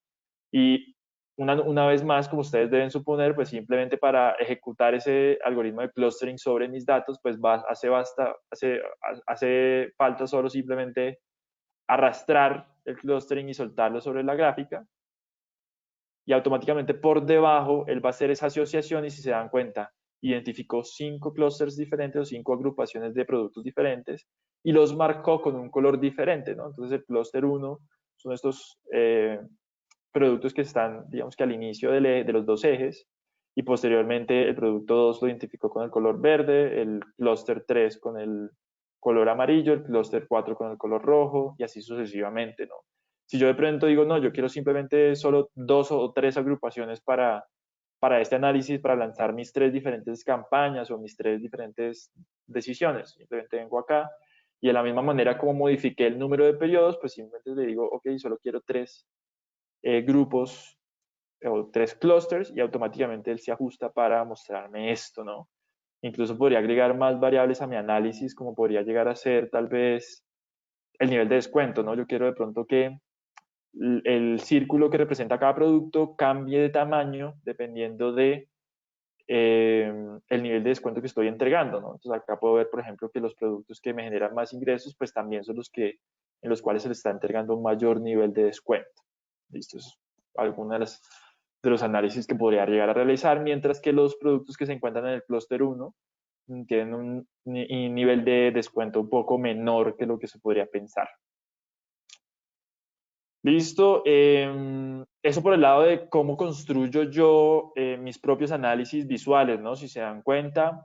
Y una vez más, como ustedes deben suponer, pues simplemente para ejecutar ese algoritmo de clustering sobre mis datos, pues hace falta solo simplemente arrastrar el clustering y soltarlo sobre la gráfica. Y automáticamente por debajo él va a hacer esa asociación y si se dan cuenta, identificó 5 clusters diferentes o 5 agrupaciones de productos diferentes y los marcó con un color diferente, ¿no? Entonces el cluster 1 son estos productos que están, digamos que al inicio de los dos ejes y posteriormente el producto 2 lo identificó con el color verde, el cluster 3 con el color amarillo, el cluster 4 con el color rojo y así sucesivamente, ¿no? Si yo de pronto digo, no, yo quiero simplemente solo 2 o 3 agrupaciones para este análisis, para lanzar mis 3 diferentes campañas o mis 3 diferentes decisiones, simplemente vengo acá y de la misma manera como modifiqué el número de periodos, pues simplemente le digo, ok, solo quiero 3 grupos o 3 clusters y automáticamente él se ajusta para mostrarme esto, ¿no? Incluso podría agregar más variables a mi análisis, como podría llegar a ser tal vez el nivel de descuento, ¿no? Yo quiero de pronto que el círculo que representa cada producto cambie de tamaño dependiendo de el nivel de descuento que estoy entregando, ¿no? Entonces acá puedo ver, por ejemplo, que los productos que me generan más ingresos, pues también son los que en los cuales se les está entregando un mayor nivel de descuento. ¿Listo? Es algunos de los análisis que podría llegar a realizar, mientras que los productos que se encuentran en el clúster 1 tienen un nivel de descuento un poco menor que lo que se podría pensar. Listo. Eso por el lado de cómo construyo yo mis propios análisis visuales, ¿no? Si se dan cuenta.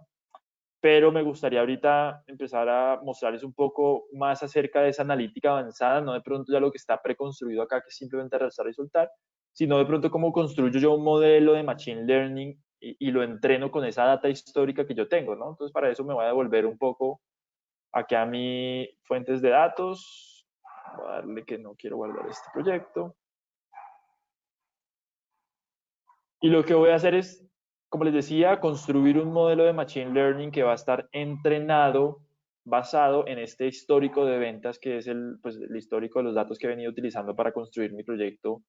Pero me gustaría ahorita empezar a mostrarles un poco más acerca de esa analítica avanzada, no de pronto ya lo que está preconstruido acá, que es simplemente arrastrar y soltar, sino de pronto cómo construyo yo un modelo de Machine Learning y lo entreno con esa data histórica que yo tengo, ¿no? Entonces para eso me voy a devolver un poco aquí a mi fuentes de datos. Voy a darle que no quiero guardar este proyecto. Y lo que voy a hacer es, como les decía, construir un modelo de Machine Learning que va a estar entrenado, basado en este histórico de ventas, que es pues, el histórico de los datos que he venido utilizando para construir mi proyecto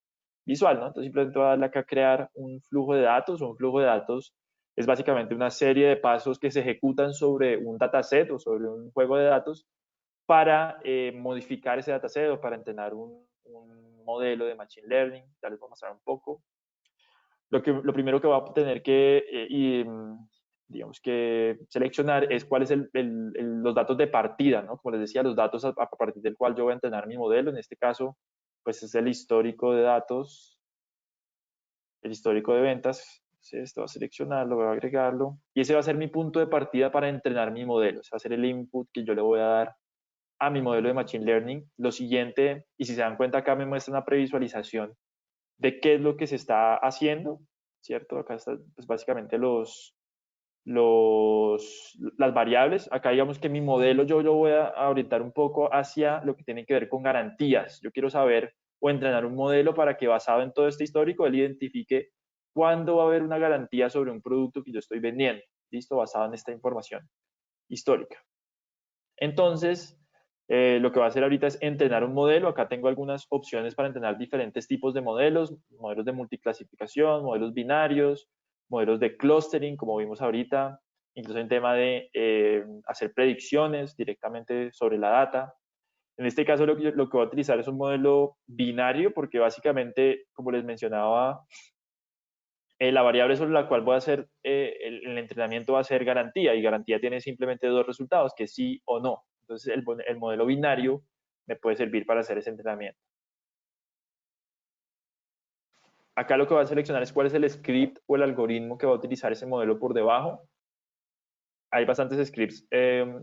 visual, ¿no? Entonces simplemente voy a darle acá a crear un flujo de datos. Un flujo de datos es básicamente una serie de pasos que se ejecutan sobre un dataset o sobre un juego de datos para modificar ese dataset o para entrenar un modelo de Machine Learning. Ya les voy a mostrar un poco. Lo primero que va a tener que, digamos que seleccionar es cuáles son los datos de partida, ¿no? Como les decía, los datos a partir del cual yo voy a entrenar mi modelo. En este caso, pues es el histórico de datos, el histórico de ventas. Esto va a seleccionarlo, voy a agregarlo. Y ese va a ser mi punto de partida para entrenar mi modelo. Ese va a ser el input que yo le voy a dar a mi modelo de Machine Learning. Lo siguiente, y si se dan cuenta acá me muestra una previsualización de qué es lo que se está haciendo, ¿cierto? Acá están pues, básicamente los las variables. Acá digamos que mi modelo yo lo voy a orientar un poco hacia lo que tiene que ver con garantías. Yo quiero saber o entrenar un modelo para que basado en todo este histórico, él identifique cuándo va a haber una garantía sobre un producto que yo estoy vendiendo. ¿Listo? Basado en esta información histórica. Entonces, lo que va a hacer ahorita es entrenar un modelo. Acá tengo algunas opciones para entrenar diferentes tipos de modelos de multiclasificación, modelos binarios, modelos de clustering, como vimos ahorita, incluso en tema de hacer predicciones directamente sobre la data. En este caso lo que voy a utilizar es un modelo binario porque básicamente, como les mencionaba, la variable sobre la cual voy a hacer el entrenamiento va a ser garantía, y garantía tiene simplemente dos resultados, que es sí o no. Entonces el modelo binario me puede servir para hacer ese entrenamiento. Acá lo que voy a seleccionar es cuál es el script o el algoritmo que va a utilizar ese modelo por debajo. Hay bastantes scripts,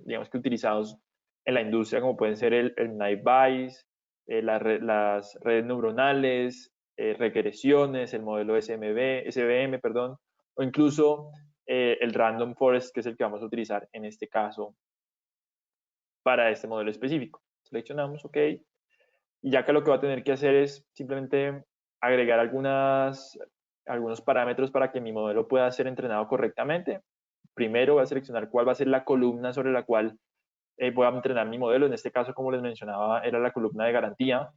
digamos que utilizados en la industria, como pueden ser el Naive Bayes, las redes neuronales, regresiones, el modelo SVM, perdón, o incluso el Random Forest, que es el que vamos a utilizar en este caso para este modelo específico. Seleccionamos OK, y ya que lo que va a tener que hacer es simplemente agregar algunos parámetros para que mi modelo pueda ser entrenado correctamente. Primero voy a seleccionar cuál va a ser la columna sobre la cual voy a entrenar mi modelo. En este caso, como les mencionaba, era la columna de garantía.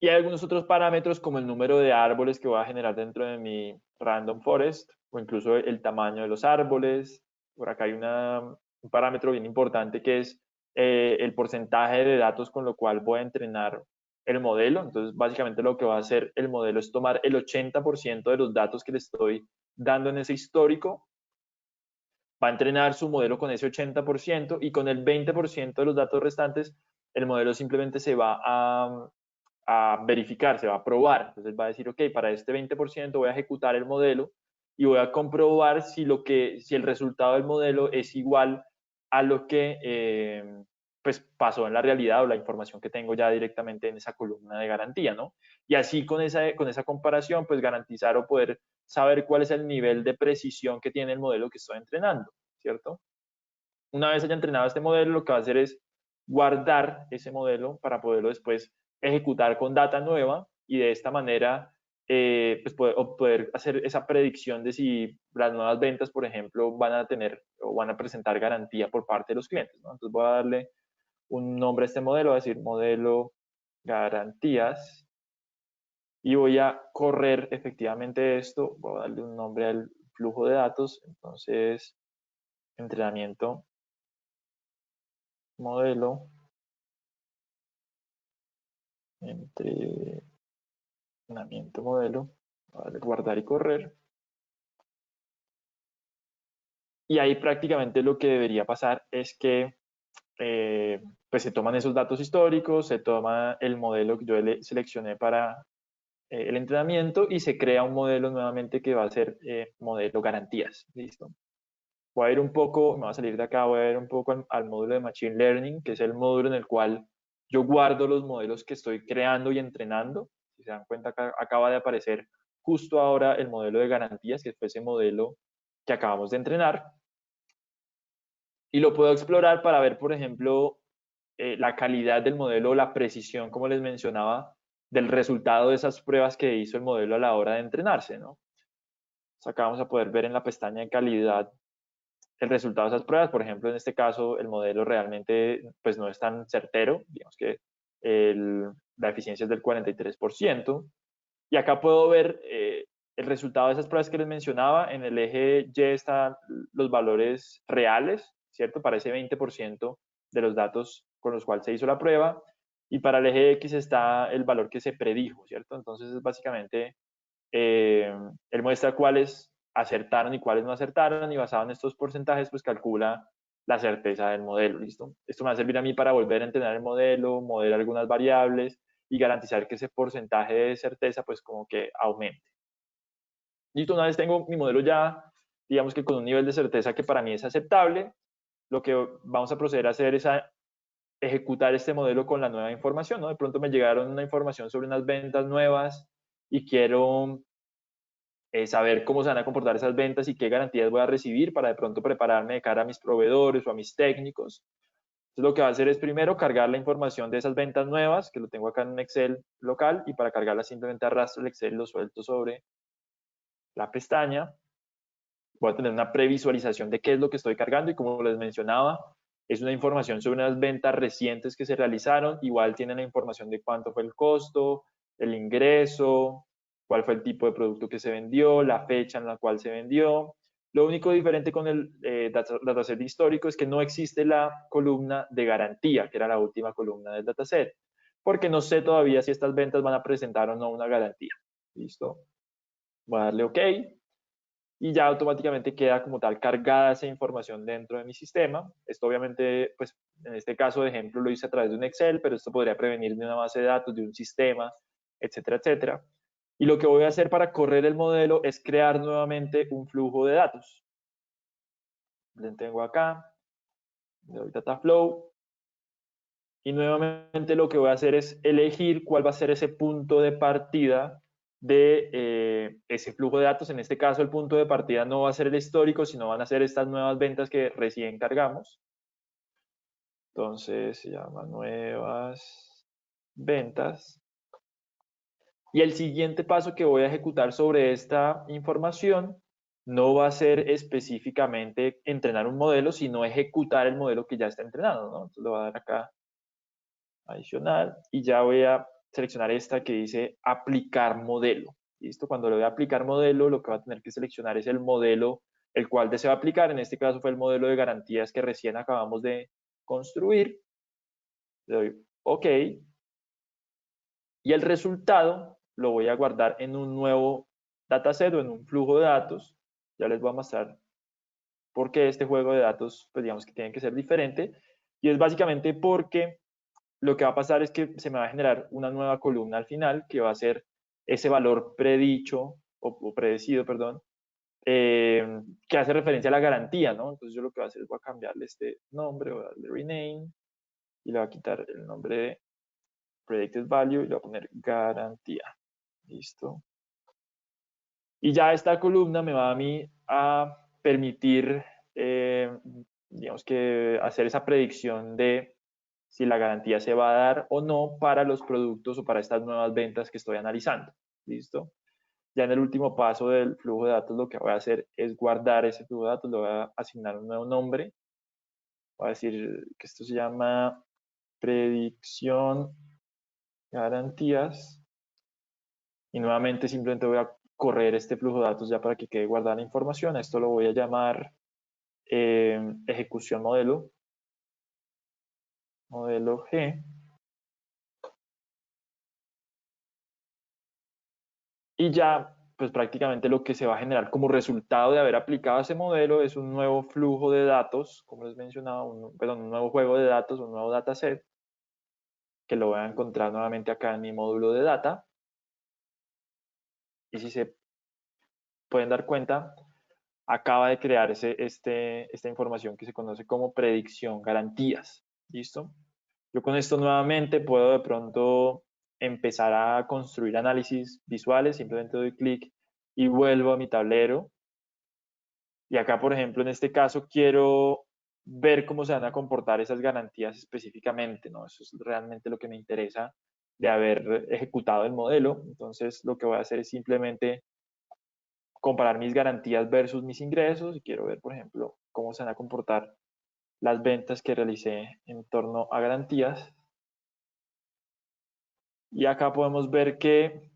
Y hay algunos otros parámetros como el número de árboles que voy a generar dentro de mi random forest, o incluso el tamaño de los árboles. Por acá hay un parámetro bien importante que es el porcentaje de datos con lo cual voy a entrenar el modelo. Entonces, básicamente lo que va a hacer el modelo es tomar el 80% de los datos que le estoy dando en ese histórico, va a entrenar su modelo con ese 80%, y con el 20% de los datos restantes, el modelo simplemente se va a verificar, se va a probar. Entonces va a decir, OK, para este 20% voy a ejecutar el modelo y voy a comprobar si el resultado del modelo es igual a lo que pues pasó en la realidad, o la información que tengo ya directamente en esa columna de garantía, ¿no? Y así con esa comparación, pues garantizar o poder saber cuál es el nivel de precisión que tiene el modelo que estoy entrenando, ¿cierto? Una vez haya entrenado este modelo, lo que va a hacer es guardar ese modelo para poderlo después ejecutar con data nueva, y de esta manera pues poder hacer esa predicción de si las nuevas ventas, por ejemplo, van a tener o van a presentar garantía por parte de los clientes, ¿no? Entonces voy a darle un nombre a este modelo, voy a decir modelo garantías, y voy a correr efectivamente esto. Voy a darle un nombre al flujo de datos. Entonces, entrenamiento modelo, entrenamiento modelo, voy a darle guardar y correr. Y ahí prácticamente lo que debería pasar es que pues se toman esos datos históricos, se toma el modelo que yo seleccioné para el entrenamiento, y se crea un modelo nuevamente que va a ser modelo garantías. ¿Listo? Voy a ir un poco, me voy a salir de acá, voy a ir un poco al módulo de Machine Learning, que es el módulo en el cual yo guardo los modelos que estoy creando y entrenando. Si se dan cuenta, acá acaba de aparecer justo ahora el modelo de garantías, que fue ese modelo que acabamos de entrenar. Y lo puedo explorar para ver, por ejemplo, la calidad del modelo, la precisión, como les mencionaba, del resultado de esas pruebas que hizo el modelo a la hora de entrenarse, ¿no? Entonces acá vamos a poder ver en la pestaña de calidad el resultado de esas pruebas. Por ejemplo, en este caso, el modelo realmente pues, no es tan certero. Digamos que la eficiencia es del 43%. Y acá puedo ver el resultado de esas pruebas que les mencionaba. En el eje Y están los valores reales, ¿cierto? Para ese 20% de los datos con los cuales se hizo la prueba. Y para el eje X está el valor que se predijo, ¿cierto? Entonces, es básicamente, él muestra cuáles acertaron y cuáles no acertaron, y basado en estos porcentajes, pues calcula la certeza del modelo, ¿listo? Esto me va a servir a mí para volver a entrenar el modelo, modelar algunas variables y garantizar que ese porcentaje de certeza, pues como que aumente. Listo, una vez tengo mi modelo ya, digamos que con un nivel de certeza que para mí es aceptable, lo que vamos a proceder a hacer es a ejecutar este modelo con la nueva información, ¿no? De pronto me llegaron una información sobre unas ventas nuevas y quiero saber cómo se van a comportar esas ventas y qué garantías voy a recibir para de pronto prepararme de cara a mis proveedores o a mis técnicos. Entonces lo que va a hacer es primero cargar la información de esas ventas nuevas, que lo tengo acá en un Excel local, y para cargarla simplemente arrastro el Excel y lo suelto sobre la pestaña. Voy a tener una previsualización de qué es lo que estoy cargando y como les mencionaba, es una información sobre unas ventas recientes que se realizaron. Igual tienen la información de cuánto fue el costo, el ingreso, cuál fue el tipo de producto que se vendió, la fecha en la cual se vendió. Lo único diferente con el dataset histórico es que no existe la columna de garantía, que era la última columna del dataset, porque no sé todavía si estas ventas van a presentar o no una garantía. ¿Listo? Voy a darle OK y ya automáticamente queda como tal cargada esa información dentro de mi sistema. Esto obviamente, pues en este caso de ejemplo lo hice a través de un Excel, pero esto podría prevenir de una base de datos, de un sistema, etcétera, etcétera. Y lo que voy a hacer para correr el modelo es crear nuevamente un flujo de datos. Le tengo acá, le doy Data Flow, y nuevamente lo que voy a hacer es elegir cuál va a ser ese punto de partida de ese flujo de datos. En este caso el punto de partida no va a ser el histórico, sino van a ser estas nuevas ventas que recién cargamos. Entonces se llama nuevas ventas. Y el siguiente paso que voy a ejecutar sobre esta información no va a ser específicamente entrenar un modelo, sino ejecutar el modelo que ya está entrenado, ¿no? Entonces le voy a dar acá adicional y ya voy a seleccionar esta que dice aplicar modelo. ¿Listo? Cuando le voy a aplicar modelo, lo que va a tener que seleccionar es el modelo el cual deseo aplicar. En este caso fue el modelo de garantías que recién acabamos de construir. Le doy OK. Y el resultado lo voy a guardar en un nuevo dataset o en un flujo de datos. Ya les voy a mostrar por qué este juego de datos, pues digamos que tiene que ser diferente. Y es básicamente porque lo que va a pasar es que se me va a generar una nueva columna al final que va a ser ese valor predicho o predecido, perdón, que hace referencia a la garantía, ¿no? Entonces yo lo que voy a hacer es voy a cambiarle este nombre, voy a darle rename y le voy a quitar el nombre de predicted value y le voy a poner garantía. Listo. Y ya esta columna me va a mí a permitir, digamos que hacer esa predicción de si la garantía se va a dar o no para los productos o para estas nuevas ventas que estoy analizando. ¿Listo? Ya en el último paso del flujo de datos lo que voy a hacer es guardar ese flujo de datos, le voy a asignar un nuevo nombre. Voy a decir que esto se llama predicción garantías. Y nuevamente simplemente voy a correr este flujo de datos ya para que quede guardada la información. Esto lo voy a llamar ejecución modelo. Modelo G. Y ya, pues prácticamente lo que se va a generar como resultado de haber aplicado ese modelo es un nuevo flujo de datos, como les mencionaba, un nuevo juego de datos, un nuevo dataset, que lo voy a encontrar nuevamente acá en mi módulo de data. Y si se pueden dar cuenta, acaba de crear esta información que se conoce como predicción garantías. ¿Listo? Yo con esto nuevamente puedo de pronto empezar a construir análisis visuales, simplemente doy clic y vuelvo a mi tablero. Y acá, por ejemplo, en este caso quiero ver cómo se van a comportar esas garantías específicamente, ¿no? Eso es realmente lo que me interesa de haber ejecutado el modelo. Entonces, lo que voy a hacer es simplemente comparar mis garantías versus mis ingresos y quiero ver, por ejemplo, cómo se van a comportar las ventas que realicé en torno a garantías. Y acá podemos ver que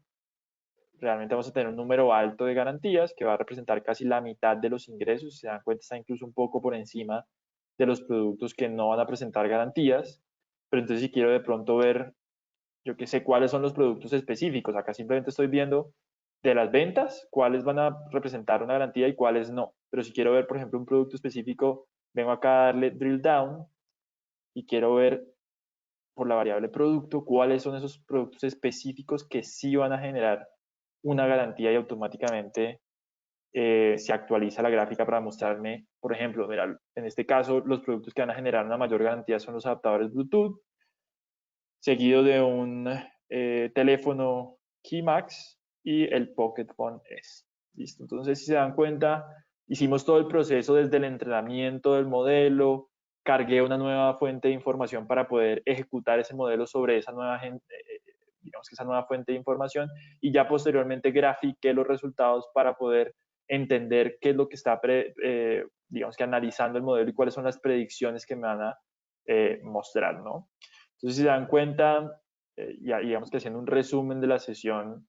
realmente vamos a tener un número alto de garantías que va a representar casi la mitad de los ingresos. Si se dan cuenta, está incluso un poco por encima de los productos que no van a presentar garantías. Pero entonces si quiero de pronto ver, yo qué sé, cuáles son los productos específicos. Acá simplemente estoy viendo de las ventas, cuáles van a representar una garantía y cuáles no. Pero si quiero ver, por ejemplo, un producto específico, vengo acá a darle drill down y quiero ver por la variable producto cuáles son esos productos específicos que sí van a generar una garantía y automáticamente se actualiza la gráfica para mostrarme, por ejemplo, mira, en este caso los productos que van a generar una mayor garantía son los adaptadores Bluetooth, seguido de un teléfono KeyMax y el Pocket Phone S. ¿Listo? Entonces, si se dan cuenta, hicimos todo el proceso desde el entrenamiento del modelo, cargué una nueva fuente de información para poder ejecutar ese modelo sobre esa nueva, digamos que esa nueva fuente de información, y ya posteriormente grafiqué los resultados para poder entender qué es lo que está, digamos que analizando el modelo y cuáles son las predicciones que me van a mostrar, ¿no? Entonces, si se dan cuenta, ya digamos que haciendo un resumen de la sesión,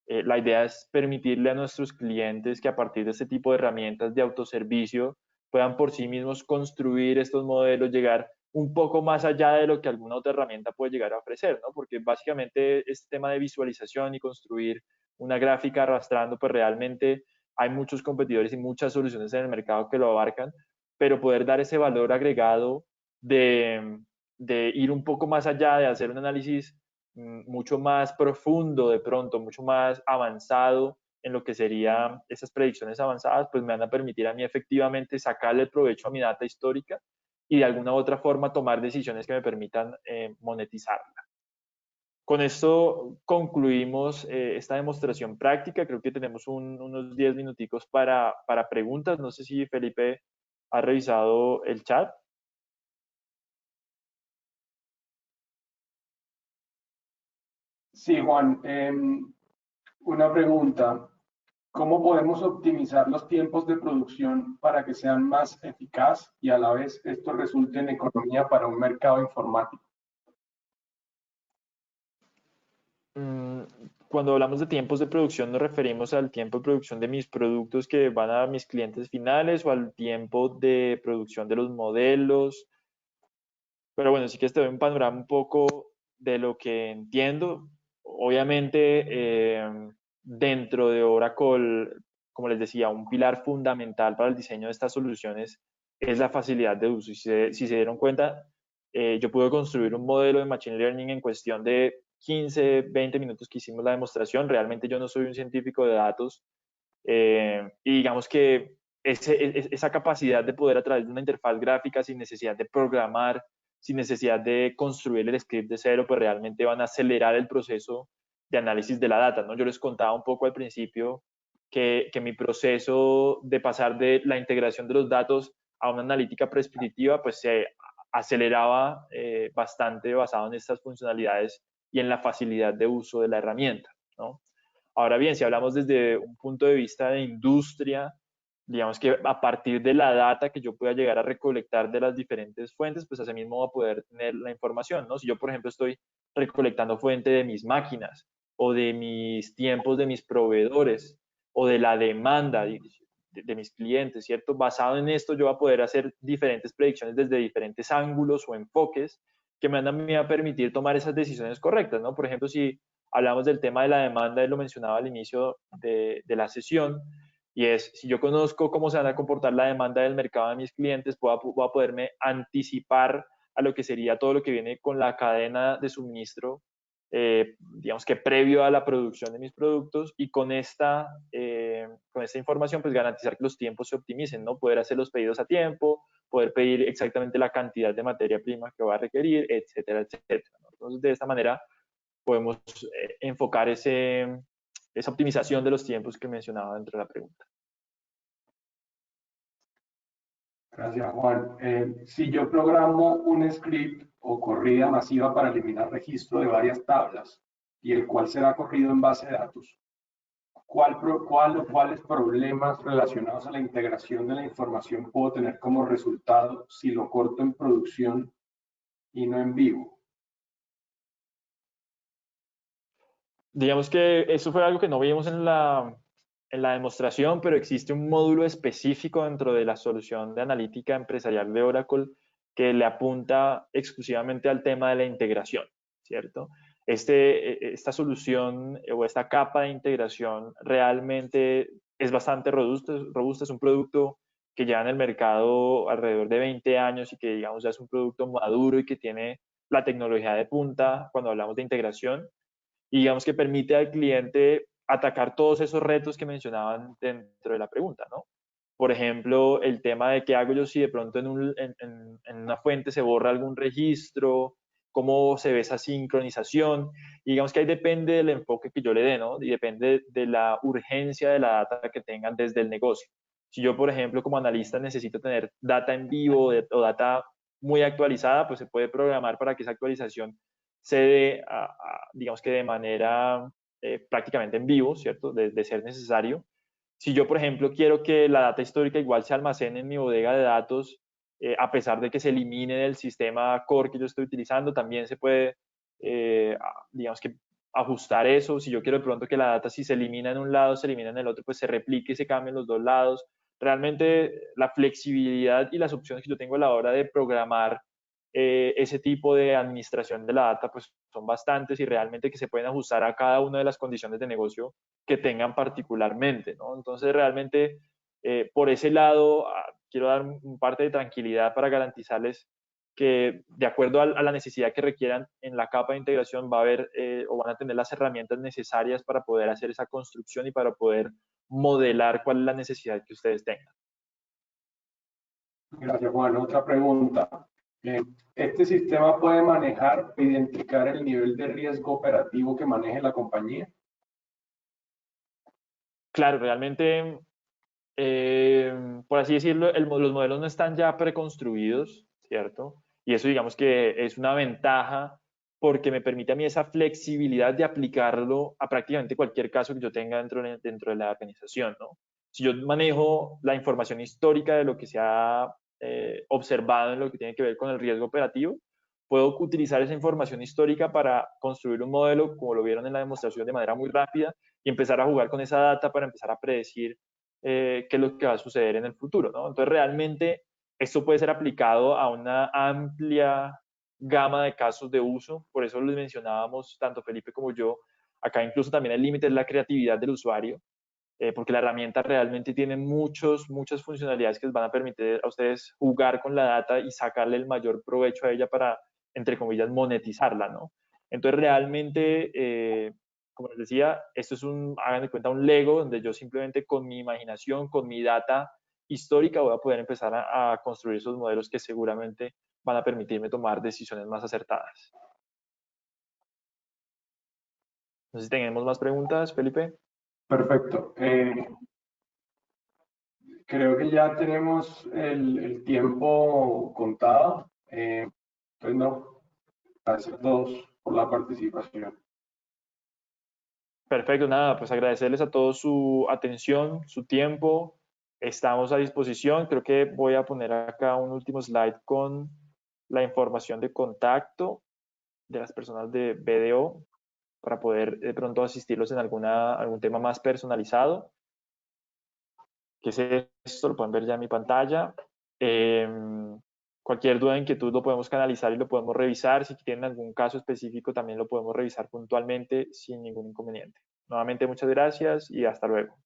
la idea es permitirle a nuestros clientes que a partir de este tipo de herramientas de autoservicio puedan por sí mismos construir estos modelos, llegar un poco más allá de lo que alguna otra herramienta puede llegar a ofrecer, ¿no? Porque básicamente este tema de visualización y construir una gráfica arrastrando, pues realmente hay muchos competidores y muchas soluciones en el mercado que lo abarcan, pero poder dar ese valor agregado de ir un poco más allá, de hacer un análisis mucho más profundo de pronto, mucho más avanzado en lo que serían esas predicciones avanzadas, pues me van a permitir a mí efectivamente sacarle el provecho a mi data histórica y de alguna u otra forma tomar decisiones que me permitan monetizarla. Con esto concluimos esta demostración práctica. Creo que tenemos unos 10 minuticos para preguntas. No sé si Felipe ha revisado el chat. Sí, Juan, una pregunta. ¿Cómo podemos optimizar los tiempos de producción para que sean más eficaz y a la vez esto resulte en economía para un mercado informático? Cuando hablamos de tiempos de producción, nos referimos al tiempo de producción de mis productos que van a mis clientes finales o al tiempo de producción de los modelos. Pero bueno, sí que te doy un panorama un poco de lo que entiendo. Obviamente, dentro de Oracle, como les decía, un pilar fundamental para el diseño de estas soluciones es la facilidad de uso. Si se dieron cuenta, yo pude construir un modelo de Machine Learning en cuestión de 15, 20 minutos que hicimos la demostración. Realmente yo no soy un científico de datos, y digamos que esa capacidad de poder a través de una interfaz gráfica sin necesidad de programar, sin necesidad de construir el script de cero, pues realmente van a acelerar el proceso de análisis de la data, ¿no? Yo les contaba un poco al principio que mi proceso de pasar de la integración de los datos a una analítica prescriptiva, pues se aceleraba bastante basado en estas funcionalidades y en la facilidad de uso de la herramienta, ¿no? Ahora bien, si hablamos desde un punto de vista de industria, digamos que a partir de la data que yo pueda llegar a recolectar de las diferentes fuentes, pues así mismo voy a poder tener la información, ¿no? Si yo, por ejemplo, estoy recolectando fuente de mis máquinas o de mis tiempos de mis proveedores o de la demanda de mis clientes, ¿cierto? Basado en esto, yo voy a poder hacer diferentes predicciones desde diferentes ángulos o enfoques que me van a, mí a permitir tomar esas decisiones correctas, ¿no? Por ejemplo, si hablamos del tema de la demanda, él lo mencionaba al inicio de la sesión, y es, si yo conozco cómo se van a comportar la demanda del mercado de mis clientes, voy a poderme anticipar a lo que sería todo lo que viene con la cadena de suministro, digamos que previo a la producción de mis productos, y con esta información, pues garantizar que los tiempos se optimicen, ¿no? Poder hacer los pedidos a tiempo, poder pedir exactamente la cantidad de materia prima que va a requerir, etcétera, etcétera, ¿no? Entonces, de esta manera, podemos enfocar esa optimización de los tiempos que mencionaba dentro de la pregunta. Gracias, Juan. Si yo programo un script o corrida masiva para eliminar registro de varias tablas y el cual será corrido en base de datos, ¿cuáles problemas relacionados a la integración de la información puedo tener como resultado si lo corto en producción y no en vivo? Digamos que eso fue algo que no vimos en la demostración, pero existe un módulo específico dentro de la solución de analítica empresarial de Oracle que le apunta exclusivamente al tema de la integración, ¿cierto? Esta solución o esta capa de integración realmente es bastante robusta, es un producto que lleva en el mercado alrededor de 20 años y que digamos ya es un producto maduro y que tiene la tecnología de punta cuando hablamos de integración, y digamos que permite al cliente atacar todos esos retos que mencionaban dentro de la pregunta, ¿no? Por ejemplo, el tema de qué hago yo si de pronto en una fuente se borra algún registro, cómo se ve esa sincronización. Y digamos que ahí depende del enfoque que yo le dé, ¿no? Y depende de la urgencia de la data que tengan desde el negocio. Si yo, por ejemplo, como analista necesito tener data en vivo o data muy actualizada, pues se puede programar para que esa actualización se dé, digamos que de manera prácticamente en vivo, ¿cierto? De ser necesario. Si yo, por ejemplo, quiero que la data histórica igual se almacene en mi bodega de datos, a pesar de que se elimine del sistema core que yo estoy utilizando, también se puede, digamos que, ajustar eso. Si yo quiero de pronto que la data, si se elimina en un lado, se elimina en el otro, pues se replique y se cambie en los dos lados. Realmente la flexibilidad y las opciones que yo tengo a la hora de programar ese tipo de administración de la data, pues son bastantes y realmente que se pueden ajustar a cada una de las condiciones de negocio que tengan particularmente, ¿no? Entonces, realmente, por ese lado, quiero dar un parte de tranquilidad para garantizarles que, de acuerdo a la necesidad que requieran en la capa de integración, va a haber o van a tener las herramientas necesarias para poder hacer esa construcción y para poder modelar cuál es la necesidad que ustedes tengan. Gracias, Juan. Otra pregunta. ¿Este sistema puede manejar e identificar el nivel de riesgo operativo que maneje la compañía? Claro, realmente, por así decirlo, los modelos no están ya preconstruidos, ¿cierto? Y eso digamos que es una ventaja porque me permite a mí esa flexibilidad de aplicarlo a prácticamente cualquier caso que yo tenga dentro de la organización, ¿no? Si yo manejo la información histórica de lo que se ha observado en lo que tiene que ver con el riesgo operativo, puedo utilizar esa información histórica para construir un modelo, como lo vieron en la demostración, de manera muy rápida y empezar a jugar con esa data para empezar a predecir qué es lo que va a suceder en el futuro, ¿no? Entonces, realmente esto puede ser aplicado a una amplia gama de casos de uso, por eso les mencionábamos, tanto Felipe como yo, acá incluso también el límite es la creatividad del usuario, porque la herramienta realmente tiene muchas funcionalidades que les van a permitir a ustedes jugar con la data y sacarle el mayor provecho a ella para, entre comillas, monetizarla, ¿no? Entonces, realmente, como les decía, esto es hagan de cuenta, un Lego, donde yo simplemente con mi imaginación, con mi data histórica, voy a poder empezar a construir esos modelos que seguramente van a permitirme tomar decisiones más acertadas. No sé si tenemos más preguntas, Felipe. Perfecto. Creo que ya tenemos el tiempo contado. Entonces, no, gracias a todos por la participación. Perfecto, nada, pues agradecerles a todos su atención, su tiempo. Estamos a disposición. Creo que voy a poner acá un último slide con la información de contacto de las personas de BDO para poder de pronto asistirlos en algún tema más personalizado. ¿Qué es esto? Lo pueden ver ya en mi pantalla. Cualquier duda, inquietud lo podemos canalizar y lo podemos revisar. Si tienen algún caso específico también lo podemos revisar puntualmente sin ningún inconveniente. Nuevamente muchas gracias y hasta luego.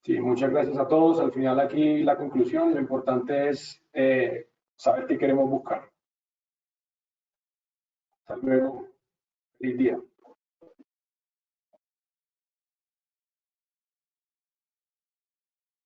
Sí, muchas gracias a todos. Al final aquí la conclusión, lo importante es saber qué queremos buscar. Hasta luego. Feliz día.